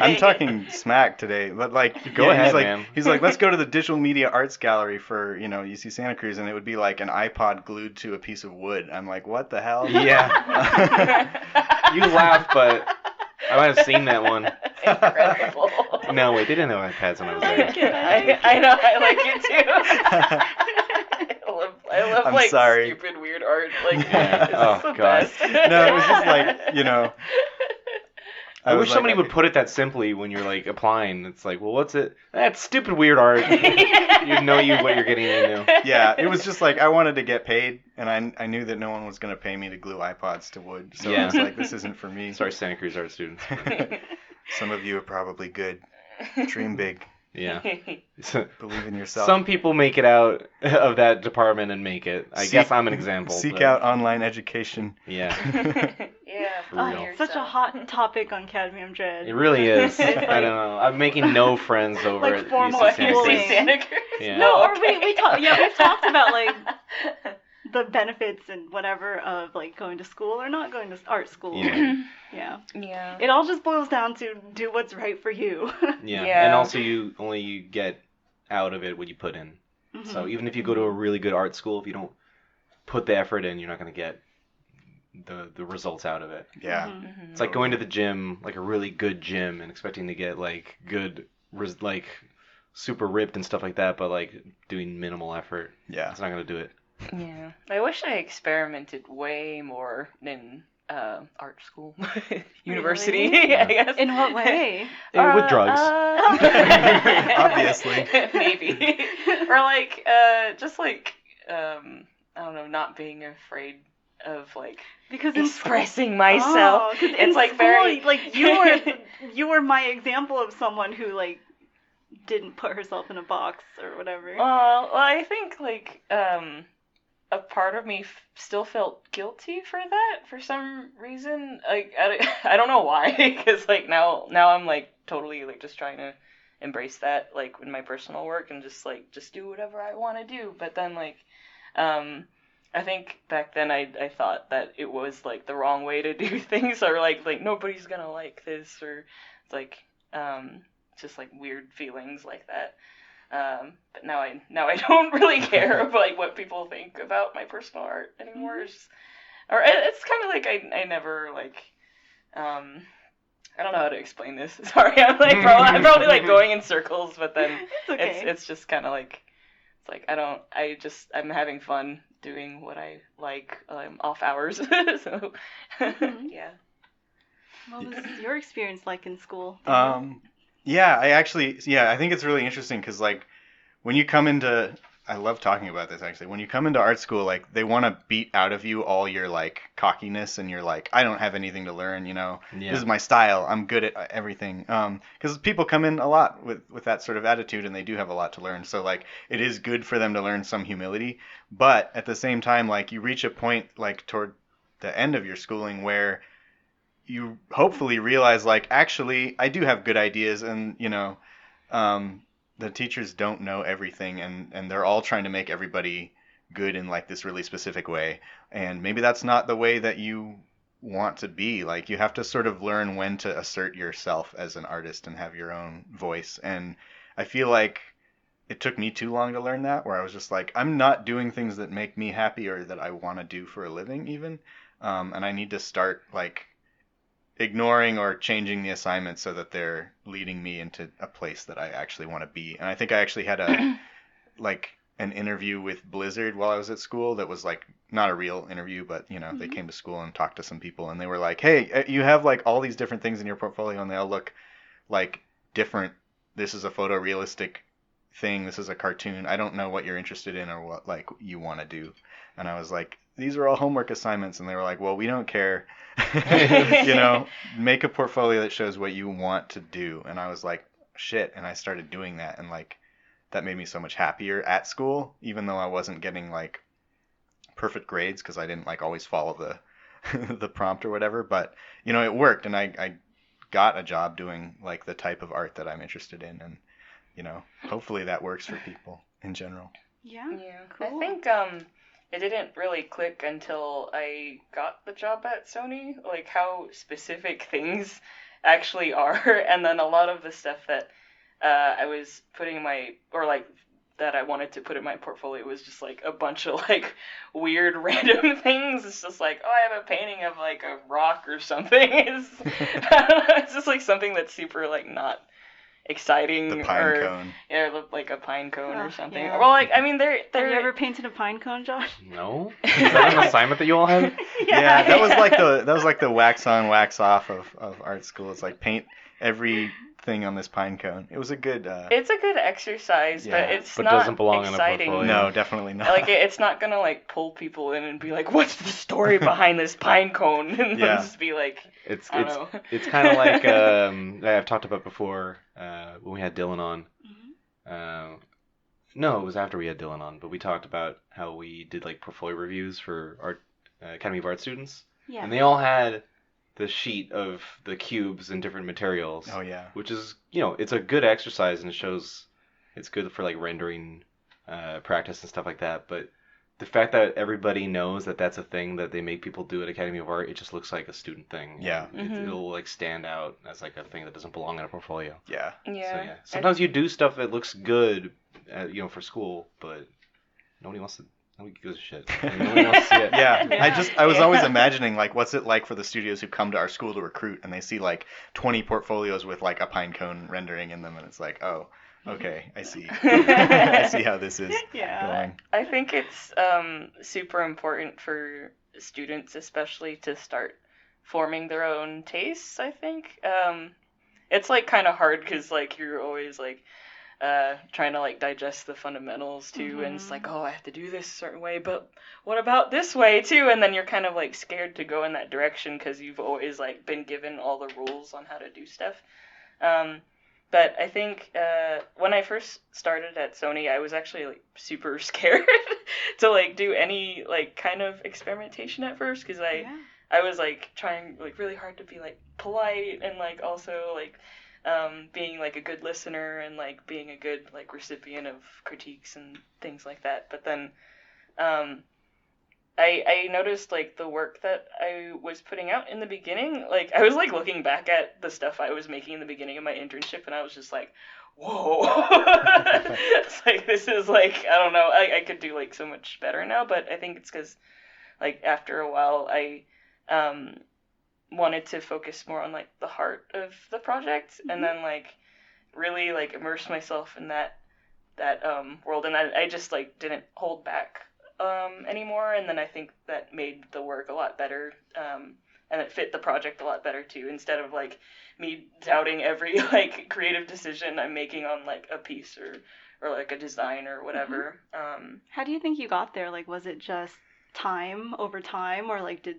I'm talking smack today, but like, Go ahead, he's like, man. He's like, let's go to the Digital Media Arts Gallery for UC Santa Cruz, and it would be like an iPod glued to a piece of wood. I'm like, what the hell? Yeah. You laugh, but I might have seen that one. Incredible. No, wait, they didn't have iPads when I was there. I know, I like it too. I love I'm like sorry. stupid weird art. Like Yeah. it's Oh, the God. best. No, it was just like, I was wish like, somebody would put it that simply when you're like applying. It's like, well, what's it? That's stupid weird art. You know what you're getting into. Yeah, it was just like I wanted to get paid, and I knew that no one was going to pay me to glue iPods to wood. So Yeah. I was like, this isn't for me. Sorry, Santa Cruz art students. Some of you are probably good. Dream big. Yeah. Believe in yourself. Some people make it out of that department and make it. I guess I'm an example. Seek but- out online education. Yeah. Yeah, For Oh, real. such a hot topic on Cadmium Dread. It really is. It's I like- don't know. I'm making no friends over Like at formal UC Santa Cruz. schooling. Santa Cruz? Yeah. No, or okay. we've talked about like the benefits and whatever of like going to school or not going to art school. Yeah. Yeah. Yeah. It all just boils down to do what's right for you. Yeah. Yeah. And also you get out of it what you put in. Mhm. So even if you go to a really good art school, if you don't put the effort in, you're not going to get the results out of it. Yeah. Mhm. Mhm. It's like going to the gym, like a really good gym, and expecting to get like good, like super ripped and stuff like that, but like doing minimal effort. Yeah. It's not going to do it. Yeah. I wish I experimented way more in art school, university. Really? I guess. In what way? With drugs. Obviously. Maybe. Or like, just like, I don't know, not being afraid of like Because expressing myself. Oh, 'cause in It's like school, very like you were my example of someone who like didn't put herself in a box or whatever. Well, I think like a part of me still felt guilty for that for some reason. Like I don't know why, because like now I'm like totally like just trying to embrace that like in my personal work and just do whatever I want to do. But then like I think back then I thought that it was like the wrong way to do things, or like nobody's gonna like this, or it's like just like weird feelings like that. But now I don't really care about like what people think about my personal art anymore. It's kind of like I never like I don't know how to explain this. Sorry, I'm probably like going in circles, but then It's okay. it's just kind of like it's like I'm having fun doing what I like off hours. So yeah. What was your experience like in school? Yeah, I think it's really interesting because like when you come into, I love talking about this actually. When you come into art school, like they want to beat out of you all your like cockiness and you're like, I don't have anything to learn, you know. Yeah. This is my style. I'm good at everything. Because people come in a lot with that sort of attitude and they do have a lot to learn. So like it is good for them to learn some humility, but at the same time, like you reach a point like toward the end of your schooling where you hopefully realize like actually I do have good ideas and you know the teachers don't know everything and they're all trying to make everybody good in like this really specific way and maybe that's not the way that you want to be. Like you have to sort of learn when to assert yourself as an artist and have your own voice, and I feel like it took me too long to learn that, where I was just like I'm not doing things that make me happy or that I want to do for a living even, and I need to start like ignoring or changing the assignments so that they're leading me into a place that I actually want to be. And I think I actually had like an interview with Blizzard while I was at school that was like not a real interview, but you know, they came to school and talked to some people and they were like, "Hey, you have like all these different things in your portfolio and they all look like different. This is a photorealistic thing. This is a cartoon. I don't know what you're interested in or what like you want to do." And I was like, "These are all homework assignments." And they were like, "Well, we don't care." You know, make a portfolio that shows what you want to do. And I was like, shit. And I started doing that. And like, that made me so much happier at school, even though I wasn't getting like perfect grades because I didn't like always follow the the prompt or whatever. But, you know, it worked. And I got a job doing like the type of art that I'm interested in. And, you know, hopefully that works for people in general. Yeah. I Cool. think it didn't really click until I got the job at Sony, like how specific things actually are, and then a lot of the stuff that I was putting in that I wanted to put in my portfolio was just like a bunch of like weird random things. It's just like, oh, I have a painting of like a rock or something. It's just like something that's super like not exciting. The pine cone. Yeah, like a pine cone or something. Yeah. Well, like I mean, they're Have you ever painted a pine cone, Josh? No? Is that an assignment that you all had? Yeah, that was like the wax on, wax off of art school. It's like paint everything on this pine cone. It was a good. It's a good exercise, Yeah. but it's But not doesn't belong in a exciting. portfolio. No, definitely not. Like it's not gonna like pull people in and be like, "What's the story behind this pine cone?" And Yeah. just be like, It's I don't know. it's kind of like I've talked about before when we had Dylan on. No, it was after we had Dylan on, but we talked about how we did like portfolio reviews for art Academy of Art students, Yeah. and they all had the sheet of the cubes and different materials. Oh yeah. Which is, you know, it's a good exercise and it shows it's good for like rendering practice and stuff like that. But the fact that everybody knows that that's a thing that they make people do at Academy of Art, it just looks like a student thing. Yeah. It'll like stand out as like a thing that doesn't belong in a portfolio. Yeah. Yeah. So yeah, sometimes you do stuff that looks good, you know, for school, but nobody gives a shit. Nobody wants to see it. Yeah, I was always imagining like what's it like for the studios who come to our school to recruit and they see like 20 portfolios with like a pine cone rendering in them and it's like, oh, okay, I see. I see how this is going. I think it's super important for students, especially to start forming their own tastes. I think it's like kind of hard because like you're always like trying to like digest the fundamentals too, and it's like, oh, I have to do this a certain way, but what about this way too? And then you're kind of like scared to go in that direction because you've always like been given all the rules on how to do stuff. But I think when I first started at Sony, I was actually like super scared to like do any like kind of experimentation at first because I was like trying like really hard to be like polite and like also like being like a good listener and like being a good like recipient of critiques and things like that. But then I noticed like the work that I was putting out in the beginning, like I was like looking back at the stuff I was making in the beginning of my internship, and I was just like, whoa. It's like, this is like, I don't know, I could do like so much better now, but I think it's because like after a while I wanted to focus more on like the heart of the project, and then like really like immerse myself in that world, and I just like didn't hold back anymore, and then I think that made the work a lot better, and it fit the project a lot better too, instead of like me doubting every like creative decision I'm making on like a piece or like a design or whatever. How do you think you got there? Like, was it just time over time, or like did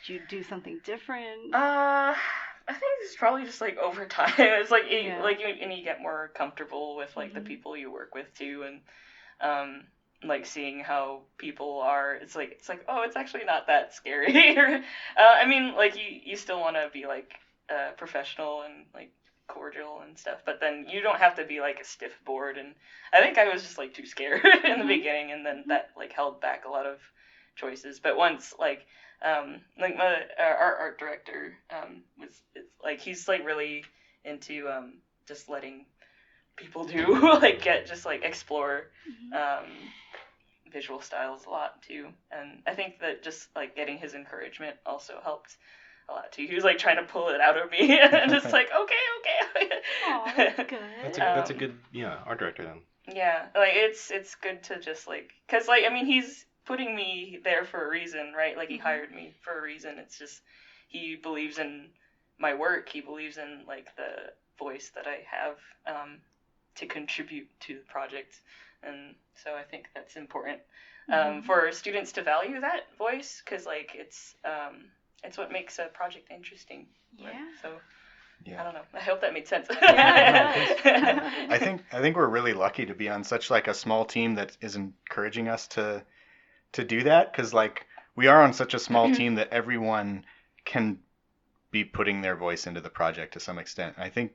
you do something different? I think it's probably just like over time. It's like Yeah. like you get more comfortable with like the people you work with too, and like seeing how people are. It's like oh, it's actually not that scary. I mean, like you still want to be like professional and like cordial and stuff, but then you don't have to be like a stiff board. And I think I was just like too scared in the beginning, and then that like held back a lot of choices. But once like our art director it's he's like really into just letting people do like explore visual styles a lot too, and I think that just like getting his encouragement also helped a lot too. He was like trying to pull it out of me and just like okay. Oh, that's good. That's a good art director then. Yeah, like it's good to just like, cause like I mean he's putting me there for a reason, right? Like he hired me for a reason. It's just he believes in my work. He believes in like the voice that I have to contribute to the project, and so I think that's important for students to value that voice, because like it's what makes a project interesting. Yeah. Right? So. Yeah. I don't know. I hope that made sense. I think we're really lucky to be on such like a small team that is encouraging us to do that, because like we are on such a small team that everyone can be putting their voice into the project to some extent. I think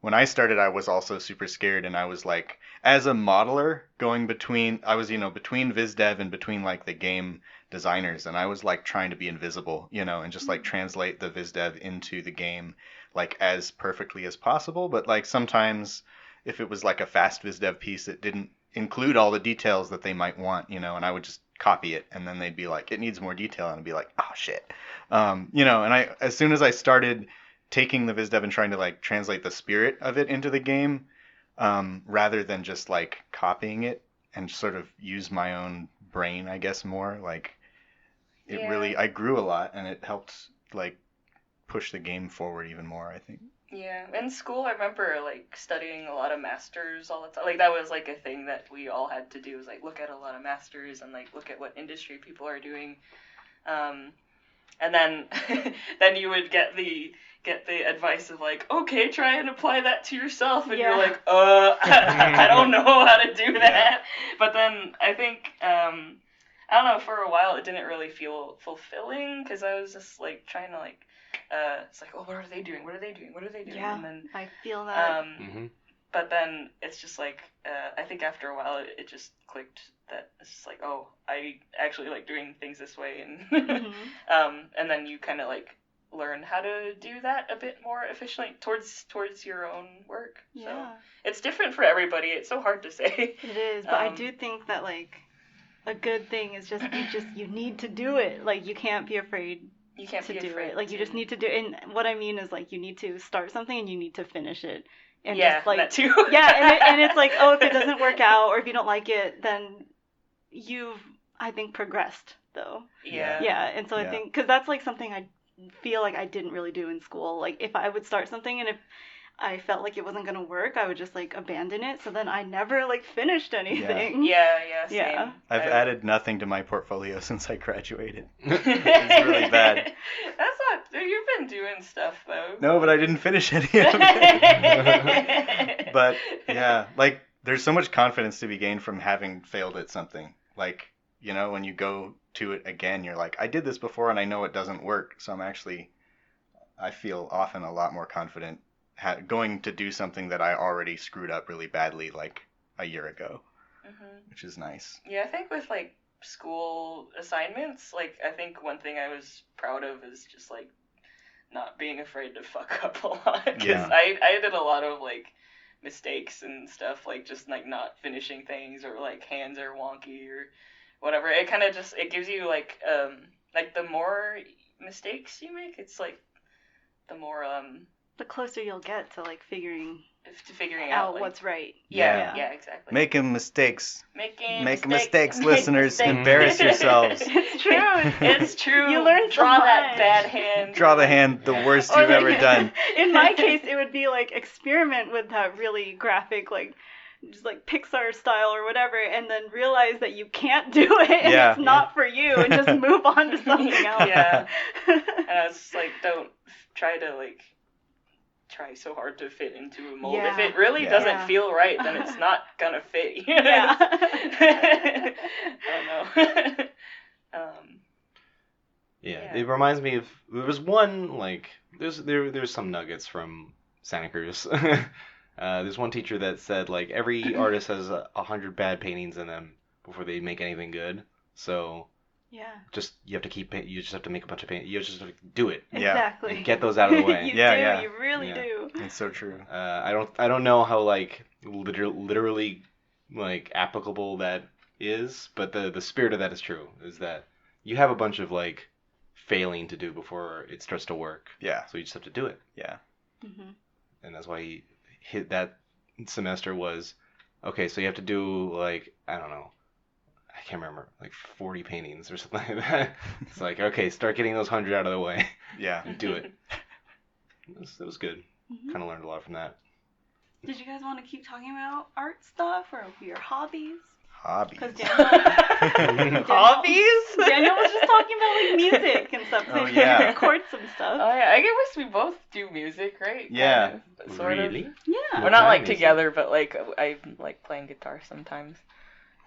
when I started, I was also super scared, and I was like, as a modeler, going between, I was between VizDev and between like the game designers, and I was like trying to be invisible, and just like translate the VizDev into the game like as perfectly as possible. But like sometimes if it was like a fast VizDev piece, it didn't include all the details that they might want, and I would just copy it, and then they'd be like, it needs more detail, and I'd be like, oh shit. And I, as soon as I started taking the VizDev and trying to like translate the spirit of it into the game, rather than just like copying it, and sort of use my own brain, I guess, more, like it really, I grew a lot, and it helped like push the game forward even more, I think. Yeah, in school I remember like studying a lot of masters all the time. Like that was like a thing that we all had to do, was like look at a lot of masters and like look at what industry people are doing. And then then you would get the advice of like, okay, try and apply that to yourself, and you're like, I don't know how to do that. But then I think I don't know, for a while it didn't really feel fulfilling, because I was just like trying to like it's like, oh, what are they doing? Yeah, and then I feel that. But then it's just like I think after a while it just clicked that it's just like, oh, I actually like doing things this way, and and then you kind of like learn how to do that a bit more efficiently towards your own work. Yeah. So it's different for everybody. It's so hard to say. It is, but I do think that like a good thing is just you need to do it. Like you can't be afraid. You can't be afraid it. Like you just need to do it. And what I mean is like you need to start something and you need to finish it. And yeah, just, like, that too. and it's like, oh, if it doesn't work out or if you don't like it, then you've, I think, progressed though. Yeah. Yeah, and so I think, because that's like something I feel like I didn't really do in school. Like if I would start something and if I felt like it wasn't going to work, I would just like abandon it. So then I never like finished anything. Yeah, same. Yeah. I've added nothing to my portfolio since I graduated. It's really bad. That's not, you've been doing stuff though. No, but I didn't finish any of it. But yeah, like there's so much confidence to be gained from having failed at something. Like, when you go to it again, you're like, I did this before and I know it doesn't work. So I feel often a lot more confident going to do something that I already screwed up really badly like a year ago, which is nice. Yeah, I think with like school assignments, like, I think one thing I was proud of is just, like, not being afraid to fuck up a lot. Because Yeah. I did a lot of, like, mistakes and stuff, like, just, like, not finishing things, or, like, hands are wonky, or whatever. It kind of just, it gives you, like, the more mistakes you make, it's, like, the more, The closer you'll get to like figuring out, out like, what's right. yeah, exactly. Making mistakes. Making Make mistakes, listeners. mistakes. Embarrass yourselves. It's true. It's true. You learn so Draw that much. bad hand. Draw the hand the worst Or you've like, ever done. In my case, it would be like experiment with that really graphic, like just like Pixar style or whatever, and then realize that you can't do it and Yeah. it's not for you, and just move on to something else. Yeah. And it's like, don't try to like try so hard to fit into a mold. Yeah. If it really Yeah. doesn't Yeah. feel right, then it's not gonna fit. Yeah. I don't know. Yeah, Yeah. it reminds me of there was one like there's some nuggets from Santa Cruz. There's one teacher that said like every artist has 100 bad paintings in them before they make anything good. So Yeah. you just have to make a bunch of paint. You just have to do it. Yeah. Exactly. And get those out of the way. You Yeah, do. yeah. You really Yeah. do. It's so true. I don't know how like literally like applicable that is, but the spirit of that is true. Is that you have a bunch of like failing to do before it starts to work. Yeah. So you just have to do it. Yeah. Hmm. And that's why he hit that semester was okay. So you have to do like I don't know, I can't remember, like 40 paintings or something like that. It's like okay, start getting those 100 out of the way Yeah. and do it. It was good. Hmm. Kind of learned a lot from that. Did you guys want to keep talking about art stuff or your hobbies? Hobbies. Because Daniel, Hobbies? Daniel was just talking about like music and stuff. Oh, So yeah. you record some stuff. Oh yeah, I guess we both do music, right? Yeah. Kind of, sort of. Really? Yeah. We're not like Music. together, but like I like playing guitar sometimes.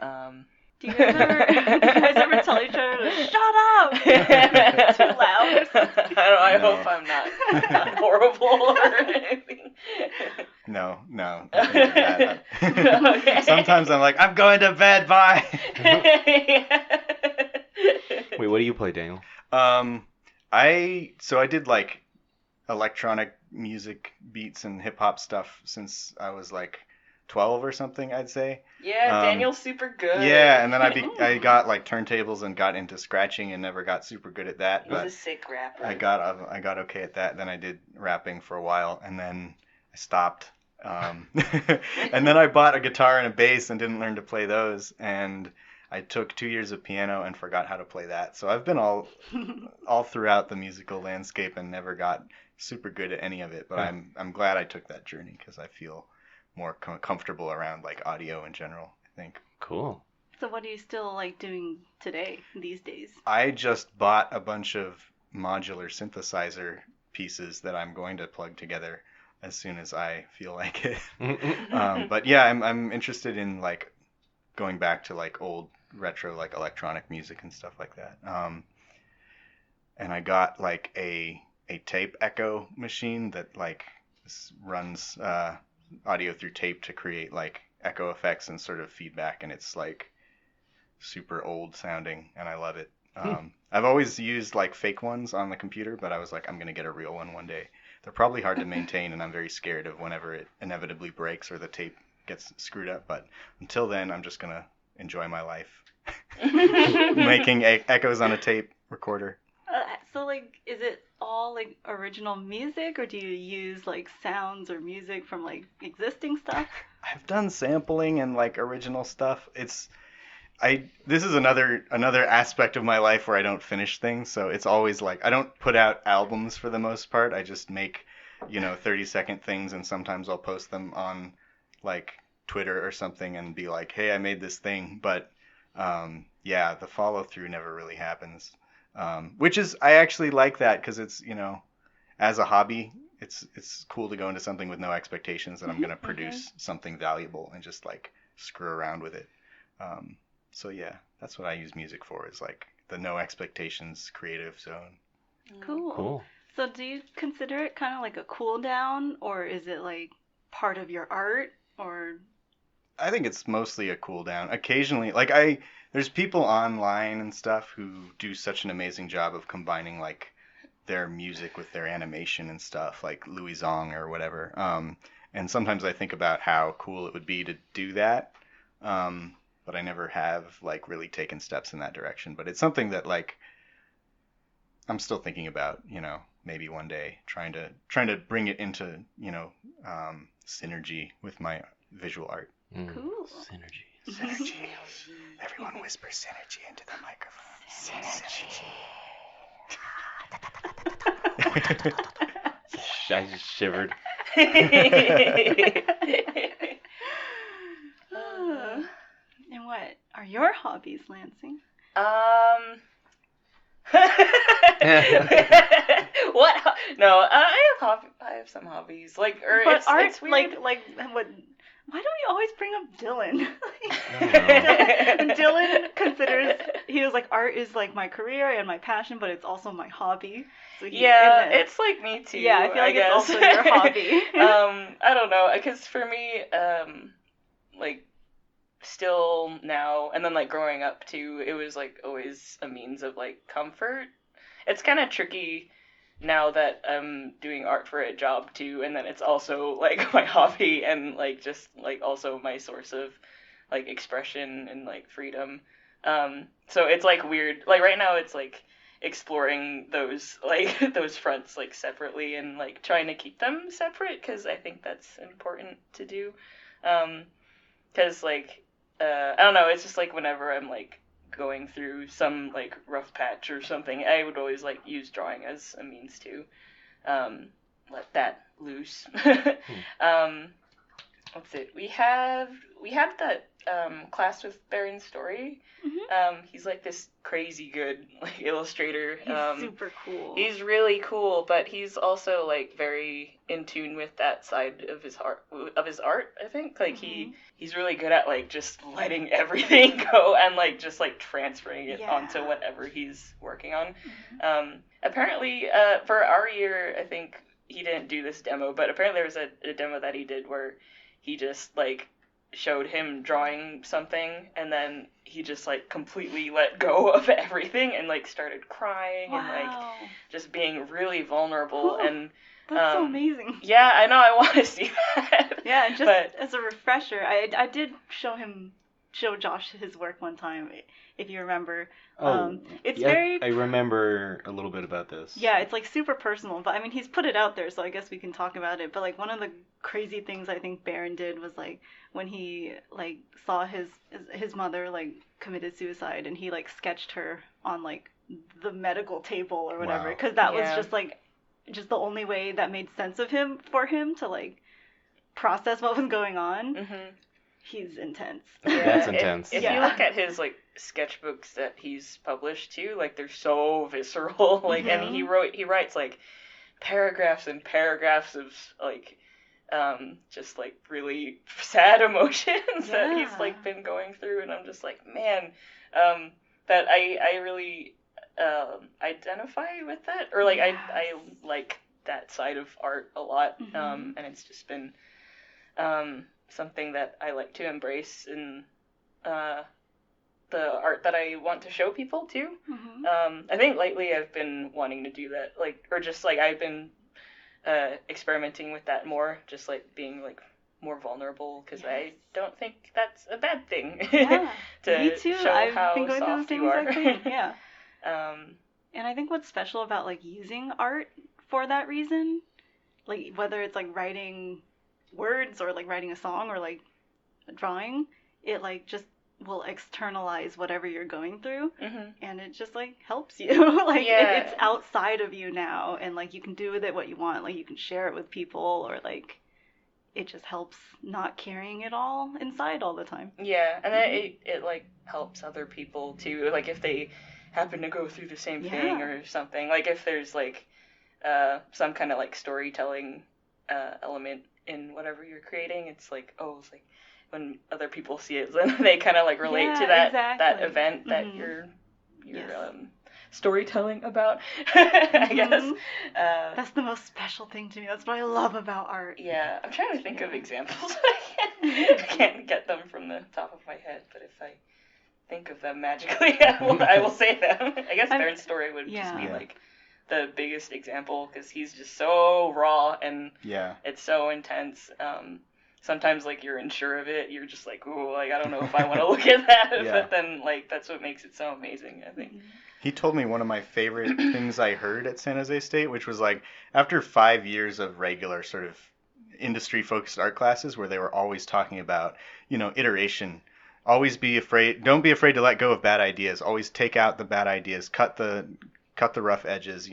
Do you guys ever tell each other to shut up? Too loud or something? I No. hope I'm not horrible or anything. No. nothing like that. Okay. Sometimes I'm like, I'm going to bed. Bye. Wait, what do you play, Daniel? I did like electronic music beats and hip hop stuff since I was like 12 or something, I'd say. Yeah, Daniel's super good. Yeah, and then I got like turntables and got into scratching and never got super good at that. He's a But sick rapper. I got okay at that. Then I did rapping for a while, and then I stopped. And then I bought a guitar and a bass and didn't learn to play those. And I took 2 years of piano and forgot how to play that. So I've been all throughout the musical landscape and never got super good at any of it. But Huh. I'm glad I took that journey because I feel more comfortable around like audio in general, I think. Cool. So what are you still like doing today, these days? I just bought a bunch of modular synthesizer pieces that I'm going to plug together as soon as I feel like it. But yeah, I'm interested in like going back to like old retro like electronic music and stuff like that. And I got like a tape echo machine that like runs audio through tape to create like echo effects and sort of feedback, and it's like super old sounding and I love it. I've always used like fake ones on the computer, but I was like, I'm gonna get a real one day. They're probably hard to maintain, and I'm very scared of whenever it inevitably breaks or the tape gets screwed up. But until then, I'm just gonna enjoy my life making echoes on a tape recorder. So like, is it all like original music, or do you use like sounds or music from like existing stuff? I've done sampling and like original stuff. This is another aspect of my life where I don't finish things, so it's always like I don't put out albums for the most part. I just make, 30-second things, and sometimes I'll post them on like Twitter or something and be like, "Hey, I made this thing." But yeah, the follow through never really happens. Which is, I actually like that because it's, as a hobby, it's cool to go into something with no expectations that I'm going to produce something valuable and just like screw around with it. So yeah, that's what I use music for, is like the no expectations creative zone. Cool. Cool. So do you consider it kind of like a cool down, or is it like part of your art, or? I think it's mostly a cool down. Occasionally, there's people online and stuff who do such an amazing job of combining like their music with their animation and stuff, like Louis Zong or whatever. And sometimes I think about how cool it would be to do that. But I never have like really taken steps in that direction. But it's something that like I'm still thinking about, maybe one day trying to bring it into, synergy with my visual art. Cool. Synergy. Synergy. Everyone whisper synergy into the microphone. Synergy. I just shivered. And what are your hobbies, Lansing? What? No, I have some hobbies. But art, it's weird. like what? Why do we always bring up Dylan? I Dylan considers, he was like, art is like my career and my passion, but it's also my hobby. So it's like me too. Yeah, I feel like it's also your hobby. I don't know, because for me, like still now, and then like growing up too, it was like always a means of like comfort. It's kind of tricky now that I'm doing art for a job too, and then it's also like my hobby and like just like also my source of like expression and like freedom. So it's like weird. Like right now it's like exploring those like those fronts like separately and like trying to keep them separate, because I think that's important to do. Because like I don't know, it's just like whenever I'm like going through some like rough patch or something, I would always like use drawing as a means to let that loose. What's it? We had that class with Baron Story. Mm-hmm. He's like this crazy good like illustrator. He's super cool. He's really cool, but he's also like very in tune with that side of his art. I think like he's really good at like just letting everything go and like just like transferring it onto whatever he's working on. Mm-hmm. Apparently, for our year, I think he didn't do this demo, but apparently there was a demo that he did where he just like showed him drawing something, and then he just like completely let go of everything and like started crying and like just being really vulnerable. Cool. And that's so amazing. Yeah, I know, I want to see that. Yeah, and just as a refresher, I did show Josh his work one time, if you remember. It's very... I remember a little bit about this. Yeah, it's like super personal, but I mean, he's put it out there, so I guess we can talk about it. But like one of the crazy things I think Baron did was like when he like saw his mother like committed suicide, and he like sketched her on like the medical table or whatever, because that was just the only way that made sense of him for him to like process what was going on. Mm-hmm. He's intense. Yeah, that's intense. If you look at his like sketchbooks that he's published too, like they're so visceral. Like, and he writes like paragraphs and paragraphs of like just like really sad emotions that he's like been going through, and I'm just like, man, that I really identify with that, or like I like that side of art a lot. And it's just been something that I like to embrace in the art that I want to show people too. I think lately I've been wanting to do that, like, or just like I've been experimenting with that more, just like being like more vulnerable, because I don't think that's a bad thing. Yeah, to me too. show I've how been going through the soft same you are. exact thing. Yeah. And I think what's special about like using art for that reason, like whether it's like writing words or like writing a song or like a drawing, it like just will externalize whatever you're going through, and it just like helps you. Like it's outside of you now, and like you can do with it what you want. Like you can share it with people, or like it just helps not carrying it all inside all the time. Yeah, and then it like helps other people too, like if they happen to go through the same thing or something. Like if there's like some kind of like storytelling element in whatever you're creating, it's like, it's like when other people see it, then they kind of like relate to that that event that you're storytelling about. I guess that's the most special thing to me. That's what I love about art. Yeah, I'm trying to think of examples. I can't get them from the top of my head, but if I think of them magically, I will say them. I guess Baron's story would just be Yeah. like the biggest example because he's just so raw and Yeah. it's so intense. Sometimes like you're unsure of it, you're just like, ooh, like I don't know if I want to look at that, Yeah. but then like that's what makes it so amazing, I think. He told me one of my favorite things I heard at San Jose State, which was like after 5 years of regular sort of industry-focused art classes where they were always talking about, iteration. Always don't be afraid to let go of bad ideas. Always take out the bad ideas, cut the rough edges,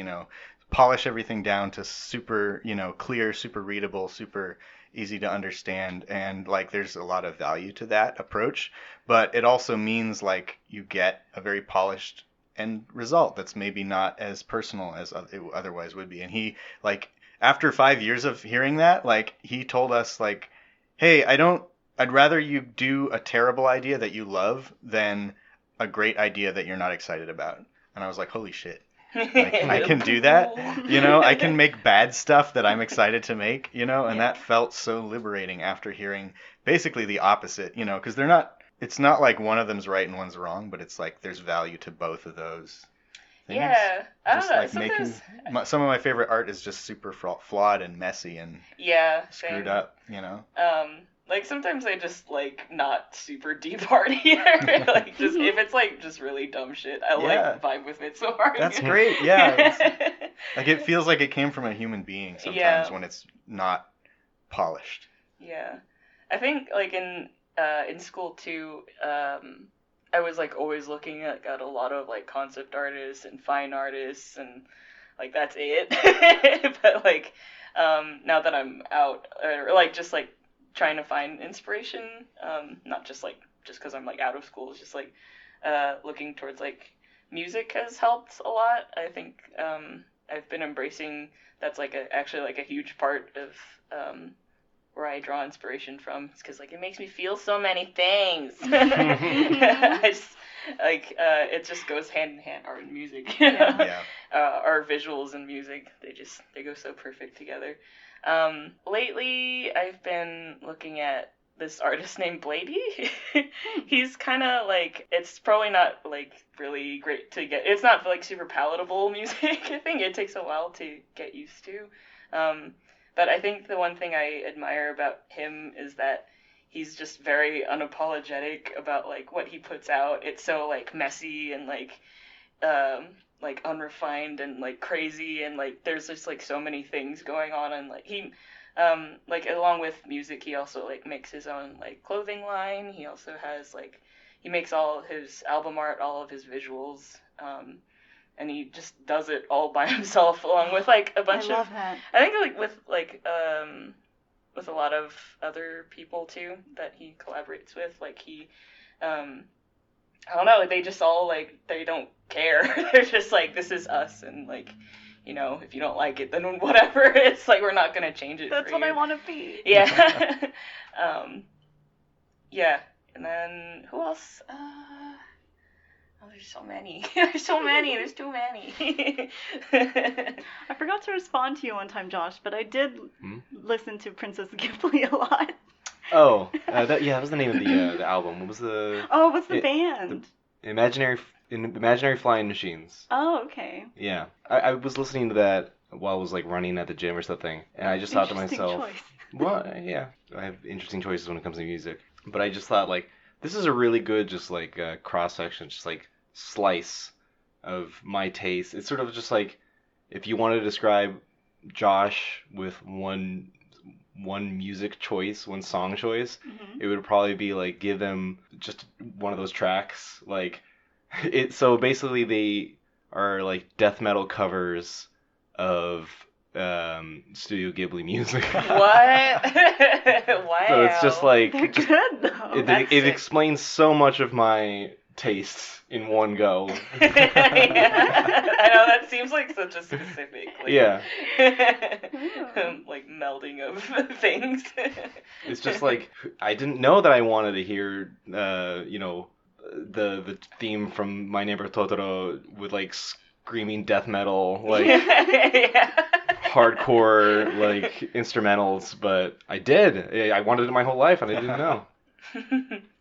polish everything down to super, clear, super readable, super easy to understand. And like there's a lot of value to that approach, but it also means like you get a very polished end result that's maybe not as personal as it otherwise would be. And he like after 5 years of hearing that, like he told us like, hey, I'd rather you do a terrible idea that you love than a great idea that you're not excited about. And I was like, holy shit. Like, I can do that, I can make bad stuff that I'm excited to make, and that felt so liberating after hearing basically the opposite, because it's not like one of them's right and one's wrong, but it's like there's value to both of those things. Yeah, I don't Just know. like Sometimes... some of my favorite art is just super flawed and messy and screwed same. up, Like sometimes I just like not super deep art either. Like just if it's like just really dumb shit, I like vibe with it so hard. That's great. Yeah, like it feels like it came from a human being sometimes when it's not polished. Yeah, I think like in school too, I was like always looking at a lot of like concept artists and fine artists and like that's it. But like now that I'm out or like just like trying to find inspiration, not just because I'm like out of school, it's just like looking towards like music has helped a lot. I think I've been embracing that's like actually a huge part of where I draw inspiration from. It's because like it makes me feel so many things. I just like it just goes hand in hand, art and music. Yeah. Our visuals and music, they go so perfect together. Lately, I've been looking at this artist named Blady. He's kind of like, it's probably not like really great to get, it's not like super palatable music. I think it takes a while to get used to. But I think the one thing I admire about him is that he's just very unapologetic about like what he puts out. It's so like messy and like unrefined and like crazy and like there's just like so many things going on and like he like along with music he also like makes his own like clothing line. He also has like he makes all his album art, all of his visuals, and he just does it all by himself along with like a bunch I love that. I think like with a lot of other people too that he collaborates with, like he I don't know, they just all, like, they don't care. They're just like, this is us, and, like, if you don't like it, then whatever. It's like, we're not gonna change it That's for what you. I want to be. Yeah. Yeah. And then, who else? Oh, there's so many. There's so many. There's too many. I forgot to respond to you one time, Josh, but I did listen to Princess Ghibli a lot. Oh, that was the name of the album. What was the? Oh, what's the band? Imaginary Flying Machines. Oh, okay. Yeah, I was listening to that while I was like running at the gym or something, and I just thought to myself, choice. well, yeah, I have interesting choices when it comes to music, but I just thought like this is a really good just like cross section, just like slice of my taste. It's sort of just like if you want to describe Josh with one music choice, one song choice, it would probably be like give them just one of those tracks. Like it. So basically, they are like death metal covers of Studio Ghibli music. What? Wow. So it's just like They're good though. It explains so much of my tastes in one go. Yeah. I know, that seems like such a specific like, Yeah. like melding of things. It's just like I didn't know that I wanted to hear the theme from My Neighbor Totoro with like screaming death metal, like hardcore like instrumentals, but I did. I wanted it my whole life and I didn't know.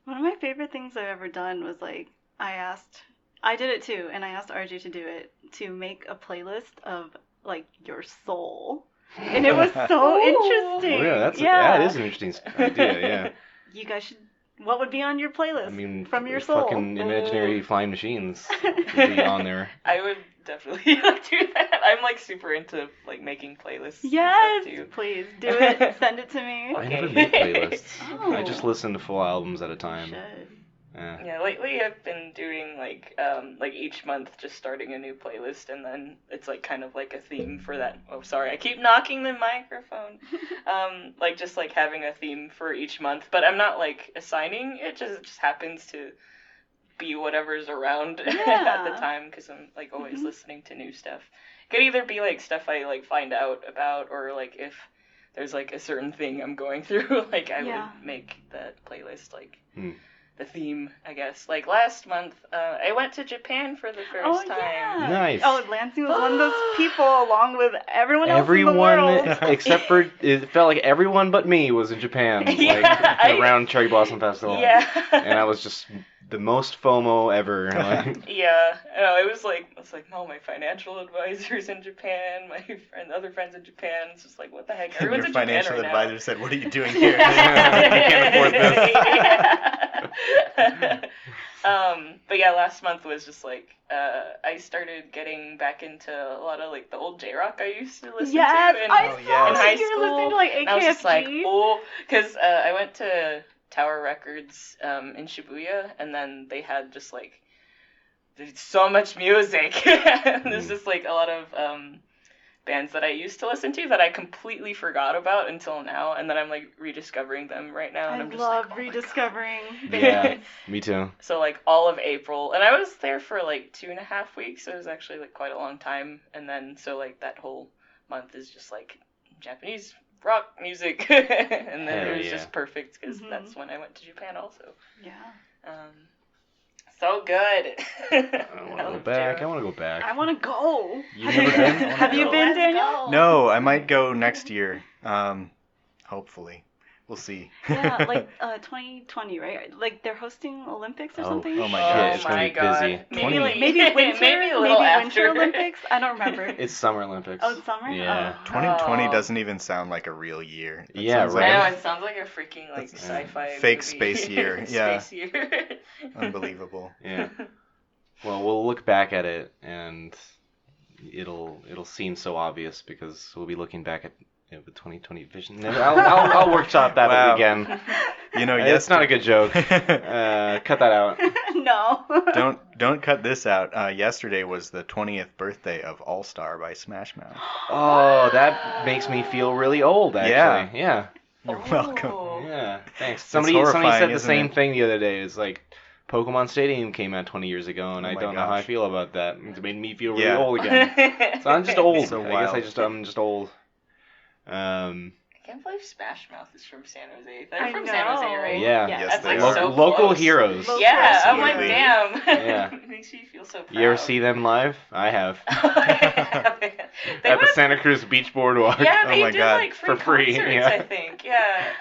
One of my favorite things I've ever done was like I did it too, and I asked RJ to do it, to make a playlist of like your soul. And it was so interesting. Oh, yeah, that is an interesting idea, yeah. You guys should. What would be on your playlist? I mean, from your soul. Fucking imaginary flying machines would be on there. I would definitely like do that. I'm like super into like making playlists. Yes, and stuff, too. please do it. Send it to me. I never make playlists. Oh. I just listen to full albums at a time. You should. Yeah, lately I've been doing like each month just starting a new playlist, and then it's like kind of like a theme for that. Oh, sorry, I keep knocking the microphone. Like just like having a theme for each month, but I'm not like assigning it. Just happens to be whatever's around at the time, because I'm like always listening to new stuff. It could either be like stuff I like find out about, or like if there's like a certain thing I'm going through, like I would make that playlist like. The theme, I guess. Like last month, I went to Japan for the first time. Yeah. Nice. Oh, Lansing was one of those people, along with everyone else in the world. Except for, it felt like everyone but me was in Japan, around Cherry Blossom Festival. Yeah. And I was just the most FOMO ever. Like. Yeah. No, it was like, no, my financial advisor's in Japan, my other friends in Japan. It's just like, what the heck? Everyone's Your in Japan financial right advisor now. said, "What are you doing here?" I can't afford this. But yeah, last month was just like I started getting back into a lot of like the old J-rock I used to listen to in high you school. were listening to like AKFG. And I was just like, because I went to Tower Records in Shibuya, and then they had just like there's so much music. There's just like a lot of bands that I used to listen to that I completely forgot about until now, and then I'm like rediscovering them right now, and I'm just love like, rediscovering bands. Yeah, me too. So like all of April, and I was there for like 2.5 weeks, so it was actually like quite a long time, and then so like that whole month is just like Japanese rock music, and then it was just perfect because that's when I went to Japan also. Yeah. So good. I want to go back. I want to go back. I want to go. You've never been? Have you been, Daniel? No, I might go next year. Hopefully. We'll see. Yeah, like 2020, right? Like they're hosting Olympics or something? Oh my god. It's gonna be busy. Maybe winter, maybe a little winter after. Olympics. I don't remember. It's Summer Olympics. Oh, it's summer. Yeah. 2020 doesn't even sound like a real year. That Yeah, sounds right. No, Like it sounds like a freaking like sci-fi fake movie. space year. Yeah. Space year. unbelievable. Yeah. Well, we'll look back at it, and it'll seem so obvious because we'll be looking back at the 2020 vision. I'll workshop that Wow. again. You know, It's not a good joke. Cut that out. No. Don't cut this out. Yesterday was the 20th birthday of All Star by Smash Mouth. Oh, that makes me feel really old, actually. Yeah. You're welcome. Yeah. Thanks. It's Somebody horrifying, said the isn't same it? thing the other day. It's like Pokemon Stadium came out 20 years ago, and Oh I my don't know how I gosh. feel about that. It's made me feel really Yeah. old again. So I'm just old. So I guess wild. I'm just old. I can't believe Smash Mouth is from San Jose. They're I from know. San Jose, right? Yeah. Yes, That's like they are. so Local close. heroes. Yeah, I'm like, Absolutely. damn. Yeah. It makes me feel so proud. You ever see them live? I have. They At the would- Santa Cruz Beach Boardwalk. Yeah, Oh they my did God. like free For free, concerts, yeah. I think. Yeah,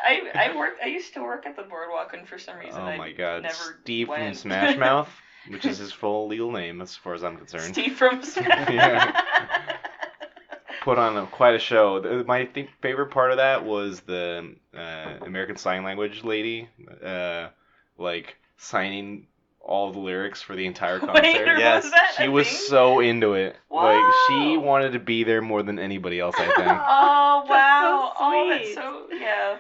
I used to work at the boardwalk, and for some reason Oh my I god. never Steve from went. Smash Mouth, which is his full legal name as far as I'm concerned. Steve from Smash. Yeah. Put on quite a show. My favorite part of that was the American Sign Language lady, like signing all the lyrics for the entire concert. Wait, Yes. was that She a was thing? so into it. Like she Whoa. wanted to be there more than anybody else, I think. Oh wow! so Oh, that's sweet. so yeah.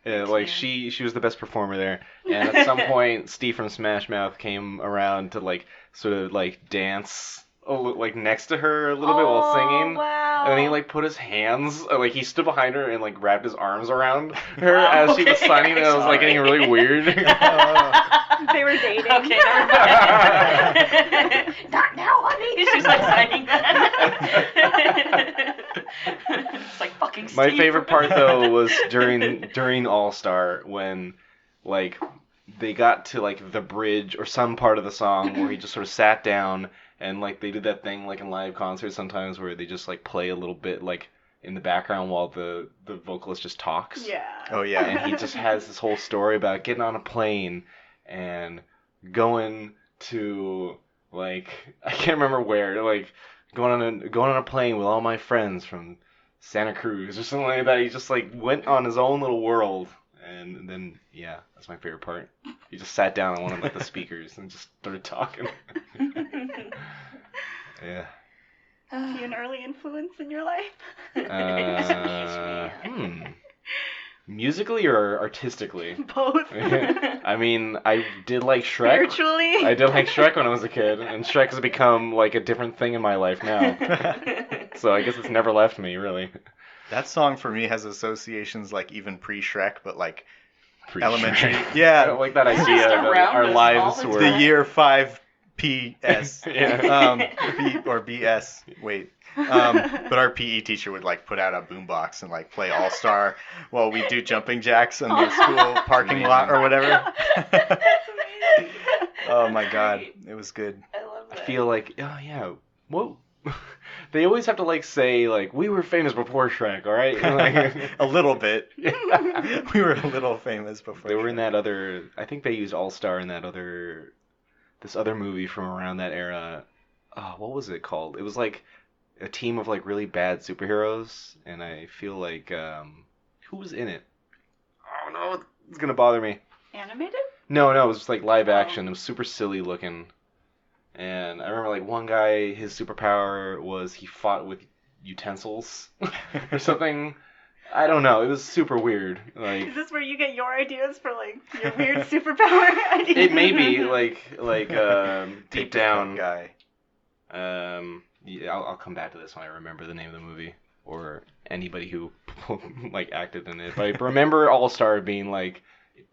Yeah, like she was the best performer there. And at some point, Steve from Smash Mouth came around to like sort of like dance like next to her a little bit while singing. Wow. And then he like put his hands, like he stood behind her and like wrapped his arms around her Wow, as she was okay, signing, and it was like getting really weird. They were dating. Okay, never mind. Not now, honey. She's like signing that. It's like fucking Steve. My favorite part though was during All Star when like they got to like the bridge or some part of the song where he just sort of sat down and like they did that thing like in live concerts sometimes where they just like play a little bit like in the background while the vocalist just talks. Yeah. Oh yeah. And he just has this whole story about getting on a plane and going to like I can't remember where, like going on a plane with all my friends from Santa Cruz or something like that. He just like went on his own little world, and then yeah, that's my favorite part. He just sat down on one of like the speakers and just started talking. Yeah. Is he an early influence in your life? Musically or artistically? Both. I mean, I did like Shrek. Spiritually. I did like Shrek when I was a kid, and Shrek has become like a different thing in my life now. So I guess it's never left me, really. That song for me has associations like even pre-Shrek, but like Pretty elementary. Shrek. I Yeah, like that It's idea just that around our us lives all the were. the year 5 PS. Yeah. B or BS. Wait. But our PE teacher would like put out a boombox and like play All Star while we do jumping jacks in the school parking lot or whatever. That's amazing. Oh my god, it was good. I love I that. feel like, oh yeah, whoa. They always have to like say like we were famous before Shrek, all right? Like, A little bit. We were a little famous before. they were in Shrek. that other. I think they used All Star in that other, this other movie from around that era. Oh, what was it called? It was like a team of like really bad superheroes, and I feel like who was in it? Oh no, it's gonna bother me. Animated? No, it was just like live Oh. action. It was super silly looking. And I remember like one guy, his superpower was he fought with utensils or something. I don't know. It was super weird. Like Is this where you get your ideas for like your weird superpower ideas? it may be like deep Take down. that guy. Yeah, I'll come back to this when I remember the name of the movie or anybody who like acted in it. But I remember All Star being like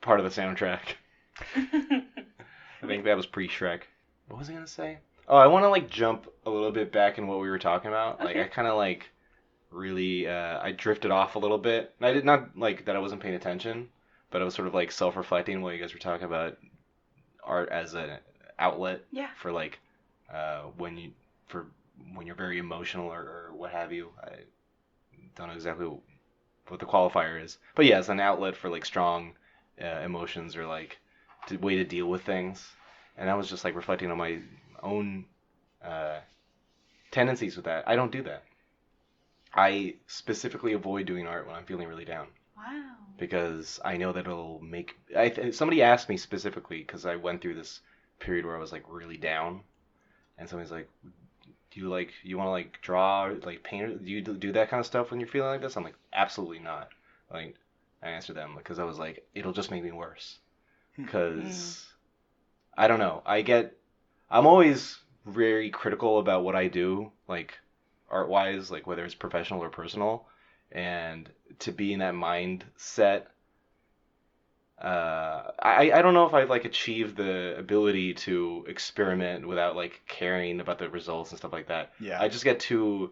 part of the soundtrack. I think that was pre-Shrek. What was I gonna say? Oh, I want to like jump a little bit back in what we were talking about. Like Okay. I kind of like really I drifted off a little bit. And I did not like that I wasn't paying attention, but I was sort of like self-reflecting while you guys were talking about art as an outlet Yeah. for like when you're very emotional or what have you. I don't know exactly what the qualifier is, but yeah, it's an outlet for like strong emotions or like way to deal with things. And I was just like reflecting on my own tendencies with that. I don't do that. I specifically avoid doing art when I'm feeling really down Wow. because I know that it'll make. Somebody asked me specifically because I went through this period where I was like really down, and somebody's like, "Do you want to like draw, like paint? Do you do that kind of stuff when you're feeling like this?" I'm like, "Absolutely not." Like I answered them because I was like, "It'll just make me worse." Because I don't know. I'm always very critical about what I do, like art-wise, like whether it's professional or personal, and to be in that mindset. I don't know if I've like achieved the ability to experiment without like caring about the results and stuff like that. Yeah. I just get too.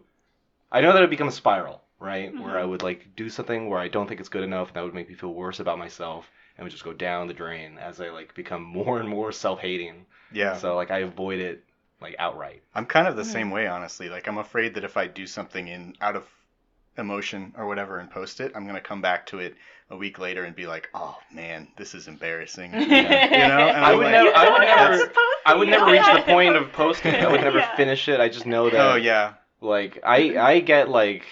I know that it becomes a spiral, right? Where I Mhm. would like do something where I don't think it's good enough, and that would make me feel worse about myself, and would just go down the drain as I like become more and more self-hating. Yeah. So like I avoid it like outright. I'm kind of the Mhm. same way, honestly. Like I'm afraid that if I do something out of emotion or whatever and post it, I'm gonna come back to it a week later and be like, "Oh man, this is embarrassing." You know? And I I'm would like, never- I would that's- never- I would never reach the point of posting. I would never Yeah. finish it. I just know that. Oh yeah. Like I get like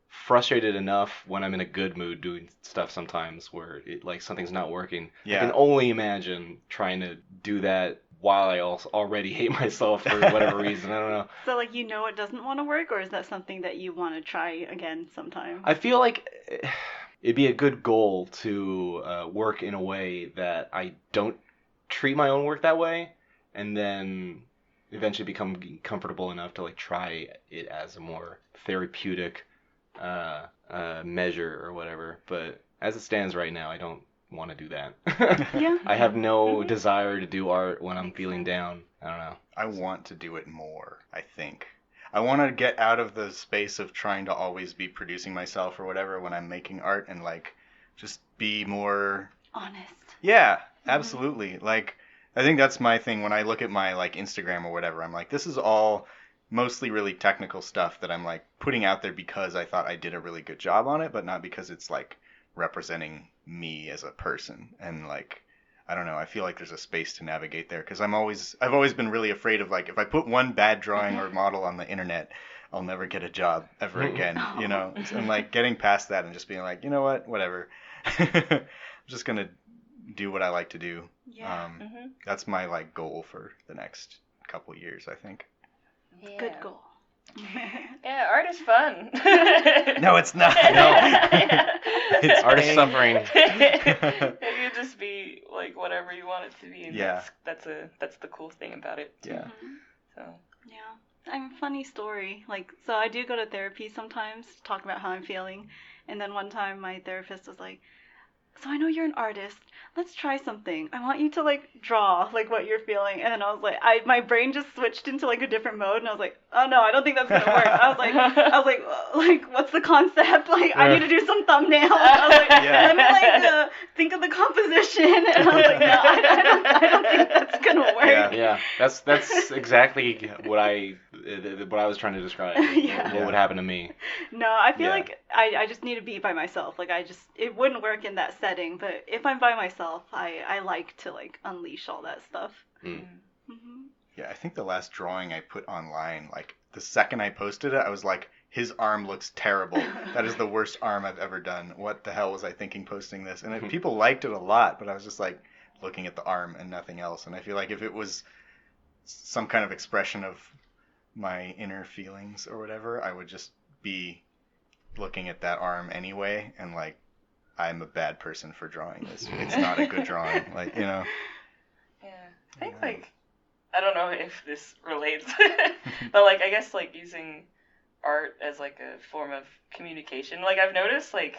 frustrated enough when I'm in a good mood doing stuff sometimes where it like something's not working. I Yeah. can only imagine trying to do that while I also already hate myself for whatever reason. I don't know. So like it doesn't want to work, or is that something that you want to try again sometime? I feel like it'd be a good goal to work in a way that I don't treat my own work that way, and then eventually become comfortable enough to like try it as a more therapeutic measure or whatever. But as it stands right now, I don't want to do that. Yeah. I have no Mhm. desire to do art when I'm Makes feeling sense. down. I don't know. I want to do it more, I think. I want to get out of the space of trying to always be producing myself or whatever when I'm making art and like just be more. Honest. Yeah, Mhm. absolutely. Like I think that's my thing when I look at my like Instagram or whatever. I'm like, this is all mostly really technical stuff that I'm like putting out there because I thought I did a really good job on it, but not because it's like representing me as a person. And like I don't know. I feel like there's a space to navigate there because I've always been really afraid of like if I put one bad drawing or model on the internet, I'll never get a job ever again. You know, and like getting past that and just being like, you know what, whatever. I'm just gonna do what I like to do. Yeah. That's my like goal for the next couple years, I think. Yeah. Good goal. Yeah, art is fun. No, it's not. No. It's Art is pain. suffering. It can just be like whatever you want it to be. And Yeah. That's the cool thing about it. Too. Yeah. So. Yeah. I'm a funny story. Like, so I do go to therapy sometimes to talk about how I'm feeling. And then one time my therapist was like, so I know you're an artist. Let's try something. I want you to like draw like what you're feeling. And then I was like, my brain just switched into like a different mode, and I was like, oh no, I don't think that's gonna work. I was like, what's the concept? Like, I need to do some thumbnails. I was like, Yeah. let me like think of the composition. And I was like, no, I don't think that's gonna work. Yeah. Yeah, that's exactly what I was trying to describe. Yeah. What would happen to me? No, I feel Yeah. like I just need to be by myself. Like it wouldn't work in that setting. But if I'm by myself, I like to like unleash all that stuff. Mm. Hmm. Yeah, I think the last drawing I put online, like the second I posted it, I was like, his arm looks terrible. That is the worst arm I've ever done. What the hell was I thinking posting this? And people liked it a lot, but I was just like looking at the arm and nothing else. And I feel like if it was some kind of expression of my inner feelings or whatever, I would just be looking at that arm anyway and like, I'm a bad person for drawing this. It's not a good drawing. Like, you know. Yeah. I think like I don't know if this relates, but like I guess like using art as like a form of communication. Like I've noticed like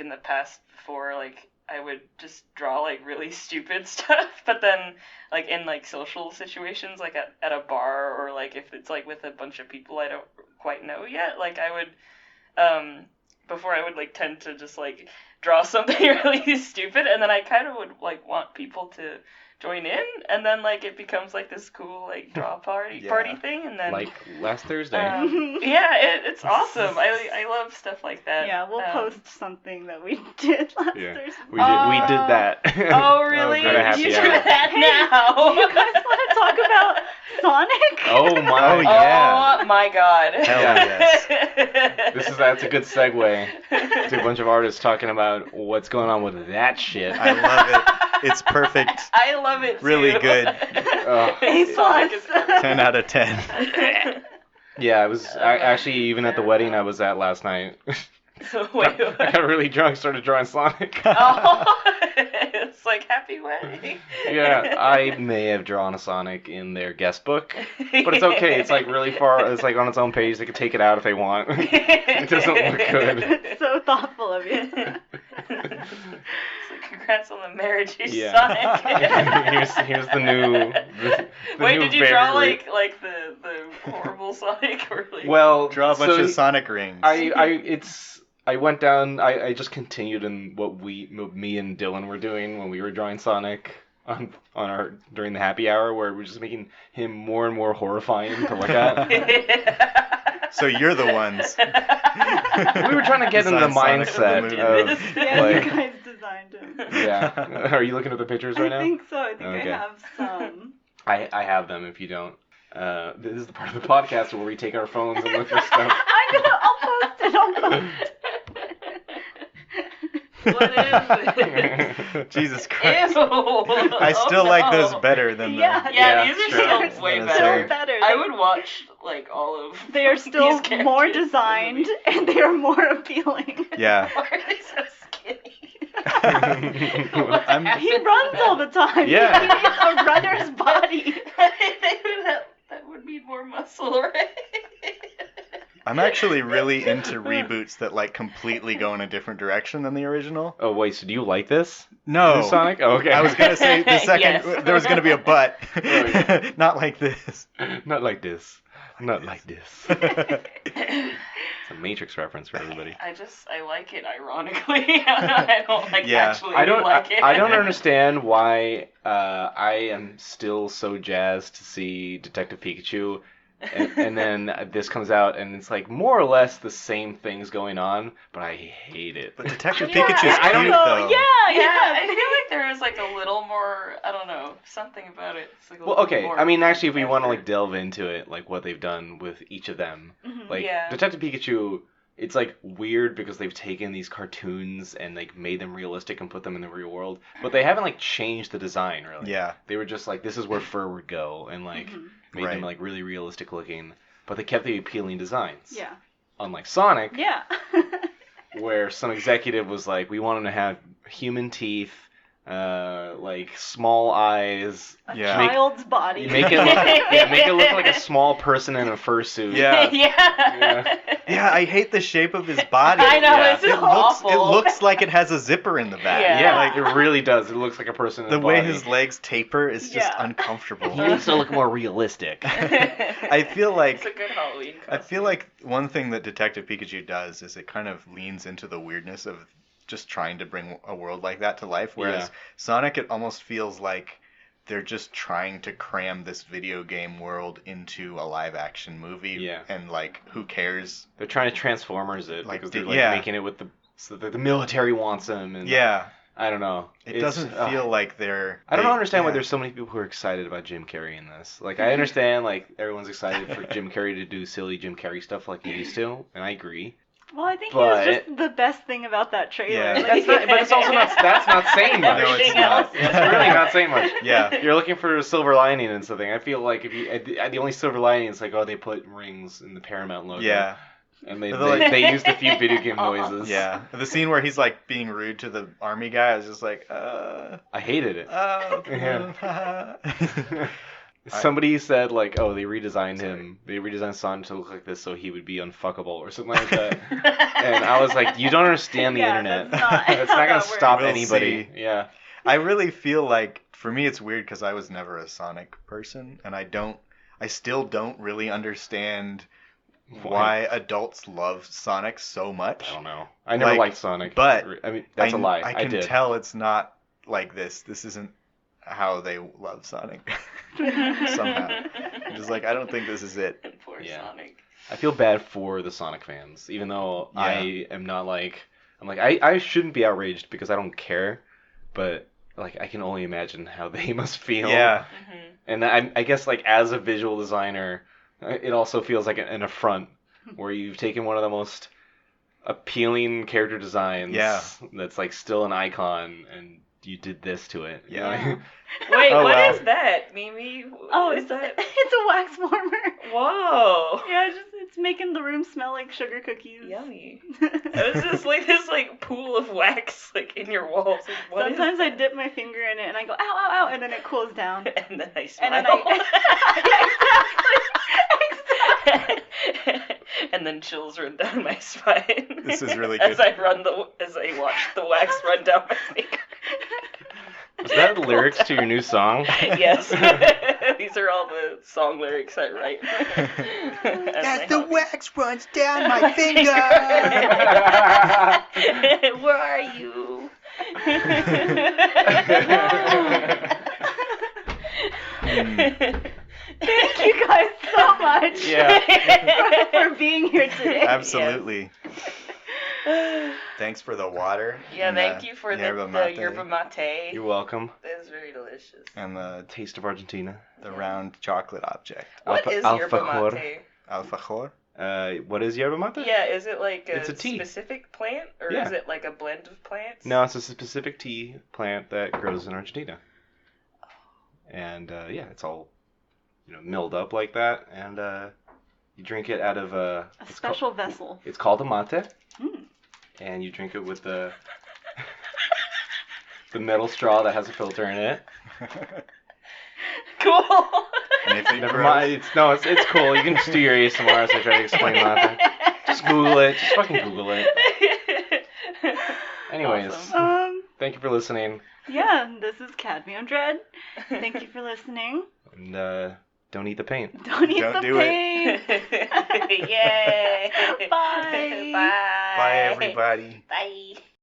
in the past before, like I would just draw like really stupid stuff, but then like in like social situations, like at a bar or like if it's like with a bunch of people I don't quite know yet, like I would before I would like tend to just like draw something really stupid, and then I kind of would like want people to join in, and then like it becomes like this cool like draw party thing, and then Like last Thursday. yeah, it's awesome. I love stuff like that. Yeah, we'll post something that we did last Thursday. We did that. Oh really? At a happy You do hour. that Do now? you guys want to talk about Sonic? Oh my! Oh, yeah. Oh my god. Hell yes. That's a good segue to a bunch of artists talking about what's going on with that shit. I love it. It's perfect. I love it too. Really good. A Sonic is plus. 10 out of 10. Yeah, I was actually even at the wedding I was at last night. Wait, I got really drunk, started drawing Sonic. oh, it's like happy wedding. Yeah, I may have drawn a Sonic in their guest book, but it's okay. It's like really far. It's like on its own page. They can take it out if they want. It doesn't look good. So thoughtful of you. So congrats on the marriage, Yeah. Sonic. here's the new. Wait, new did you draw very- like the horrible Sonic or like? Well, Draw a bunch so of Sonic rings. I went down. I just continued in what me and Dylan were doing when we were drawing Sonic on our during the happy hour, where we're just making him more and more horrifying to look at. So you're the ones. We were trying to get into the Design Sonic for the mindset movie. of Yeah, like, you guys designed him. yeah. Are you looking at the pictures right now? I think so. I think Okay. I have some. I have them. If you don't, this is the part of the podcast where we take our phones and look for stuff. I'll post it. I'll post it. What is it? Jesus Christ. Ew. I still like those better than the... Yeah. Yeah, Yeah, these are true. still way They're better. So better. I would watch like all of. They are still these more characters in the designed movie. and they are more appealing. Yeah. Why are they so skinny? He runs all the time. Yeah. He needs a runner's body. That would be more muscle, right? I'm actually really into reboots that like completely go in a different direction than the original. Oh wait, so do you like this? No. This Sonic? Oh, okay. I was going to say the second... Yes. There was going to be a but. yeah. Not like this. Not like this. Not like this. It's a Matrix reference for everybody. I like it ironically. I don't like Yeah. actually I don't. like it. I don't understand why I am still so jazzed to see Detective Pikachu and then this comes out, and it's like more or less the same things going on, but I hate it. But Detective Yeah, Pikachu's I don't cute, know. though. Yeah. I feel like there was like a little more, I don't know, something about it. It's like a Well, little okay. more I mean, actually, if we want to effort. like delve into it, like what they've done with each of them, Mhm. like Yeah. Detective Pikachu, it's like weird because they've taken these cartoons and like made them realistic and put them in the real world, but they haven't like changed the design really. Yeah. They were just like, this is where fur would go, and like Mhm. made them Right. like really realistic looking, but they kept the appealing designs. Yeah. Unlike Sonic, Yeah. where some executive was like, we want him to have human teeth, like small eyes. A Yeah. child's body. Make it look, make it look like a small person in a fursuit. Yeah. Yeah. Yeah, I hate the shape of his body. I know, Yeah. it's It awful. looks like it has a zipper in the back. Yeah. Yeah, like it really does. It looks like a person in The a way body. his legs taper is just Yeah. uncomfortable. He needs to look more realistic. I feel like It's a good Halloween costume. I feel like one thing that Detective Pikachu does is it kind of leans into the weirdness of just trying to bring a world like that to life, whereas Yeah. Sonic, it almost feels like they're just trying to cram this video game world into a live action movie. Yeah. And like, who cares? They're trying to Transformers it Like, because they're like yeah. making it with the so that the military wants them, and Yeah. I don't know. It doesn't feel like they're. I don't understand why yeah. there's so many people who are excited about Jim Carrey in this. Like, I understand, like, everyone's excited for Jim Carrey to do silly Jim Carrey stuff like he used to, and I agree. Well, I think But- he was just the best thing about that trailer. Yeah. Like, That's not, but it's also not. That's not saying much. No, it's Everything not. else. It's really not saying much. Yeah. You're looking for a silver lining in something. I feel like if you the only silver lining is like, oh, they put rings in the Paramount logo. Yeah. And they, They're like- they used a few video game noises. Yeah. The scene where he's like being rude to the army guy, I was just like, I hated it. Yeah. Somebody said like, oh, they redesigned him. They redesigned Sonic to look like this so he would be unfuckable or something like that. And I was like, you don't understand the Yeah, internet. that's not It's how not gonna that stop works. anybody. We'll Yeah. I really feel like, for me, it's weird because I was never a Sonic person, and I still don't really understand why adults love Sonic so much. I don't know. I never Like, liked Sonic. but I mean, that's a lie. I can did. tell it's not like this. This isn't how they love Sonic. Somehow. I'm just like, I don't think this is it. And poor Yeah. Sonic. I feel bad for the Sonic fans, even though Yeah. I am not like. I'm like, I shouldn't be outraged because I don't care, but like I can only imagine how they must feel. Yeah. Mm-hmm. And I guess like as a visual designer, it also feels like an affront where you've taken one of the most appealing character designs. Yeah. That's like still an icon, and you did this to it. you Yeah. know? Wait, Oh, what is wow. that, Mimi? Oh, is it's that? it's a wax warmer. Whoa. Yeah, it's making the room smell like sugar cookies. Yummy. It was just like this like pool of wax like in your walls. Like, what is Sometimes I that? dip my finger in it and I go ow ow ow, and then it cools down. And then I smile. And then exactly. And then chills run down my spine. This is really As good. as I watch the wax run down my finger. Was that the lyrics to your new song? Yes. These are all the song lyrics I write. As the wax runs down my finger. Where are you? Thank you guys so much. Yeah. for being here today. Absolutely. Thanks for the water. Yeah, and thank you for the yerba mate. yerba mate. You're welcome. It was very delicious. And the Taste of Argentina. round chocolate object. What is yerba alfajor. mate? Alfajor? What is yerba mate? Yeah, is it like It's a tea. specific plant, or Yeah. is it like a blend of plants? No, it's a specific tea plant that grows in Argentina. And yeah, it's all milled up like that, and you drink it out of A special vessel. It's called a mate, Mm. and you drink it with the metal straw that has a filter in it. Cool. Anything Never gross? mind. It's cool. You can just do your ASMR as I try to explain mate. Just Google it. Just fucking Google it. Anyways, Awesome. thank you for listening, Yeah, this is Cadmium Dread. Thank you for listening. and don't eat the paint. Don't eat Don't the do it. paint. Yay. Bye. Bye. Bye, everybody. Bye.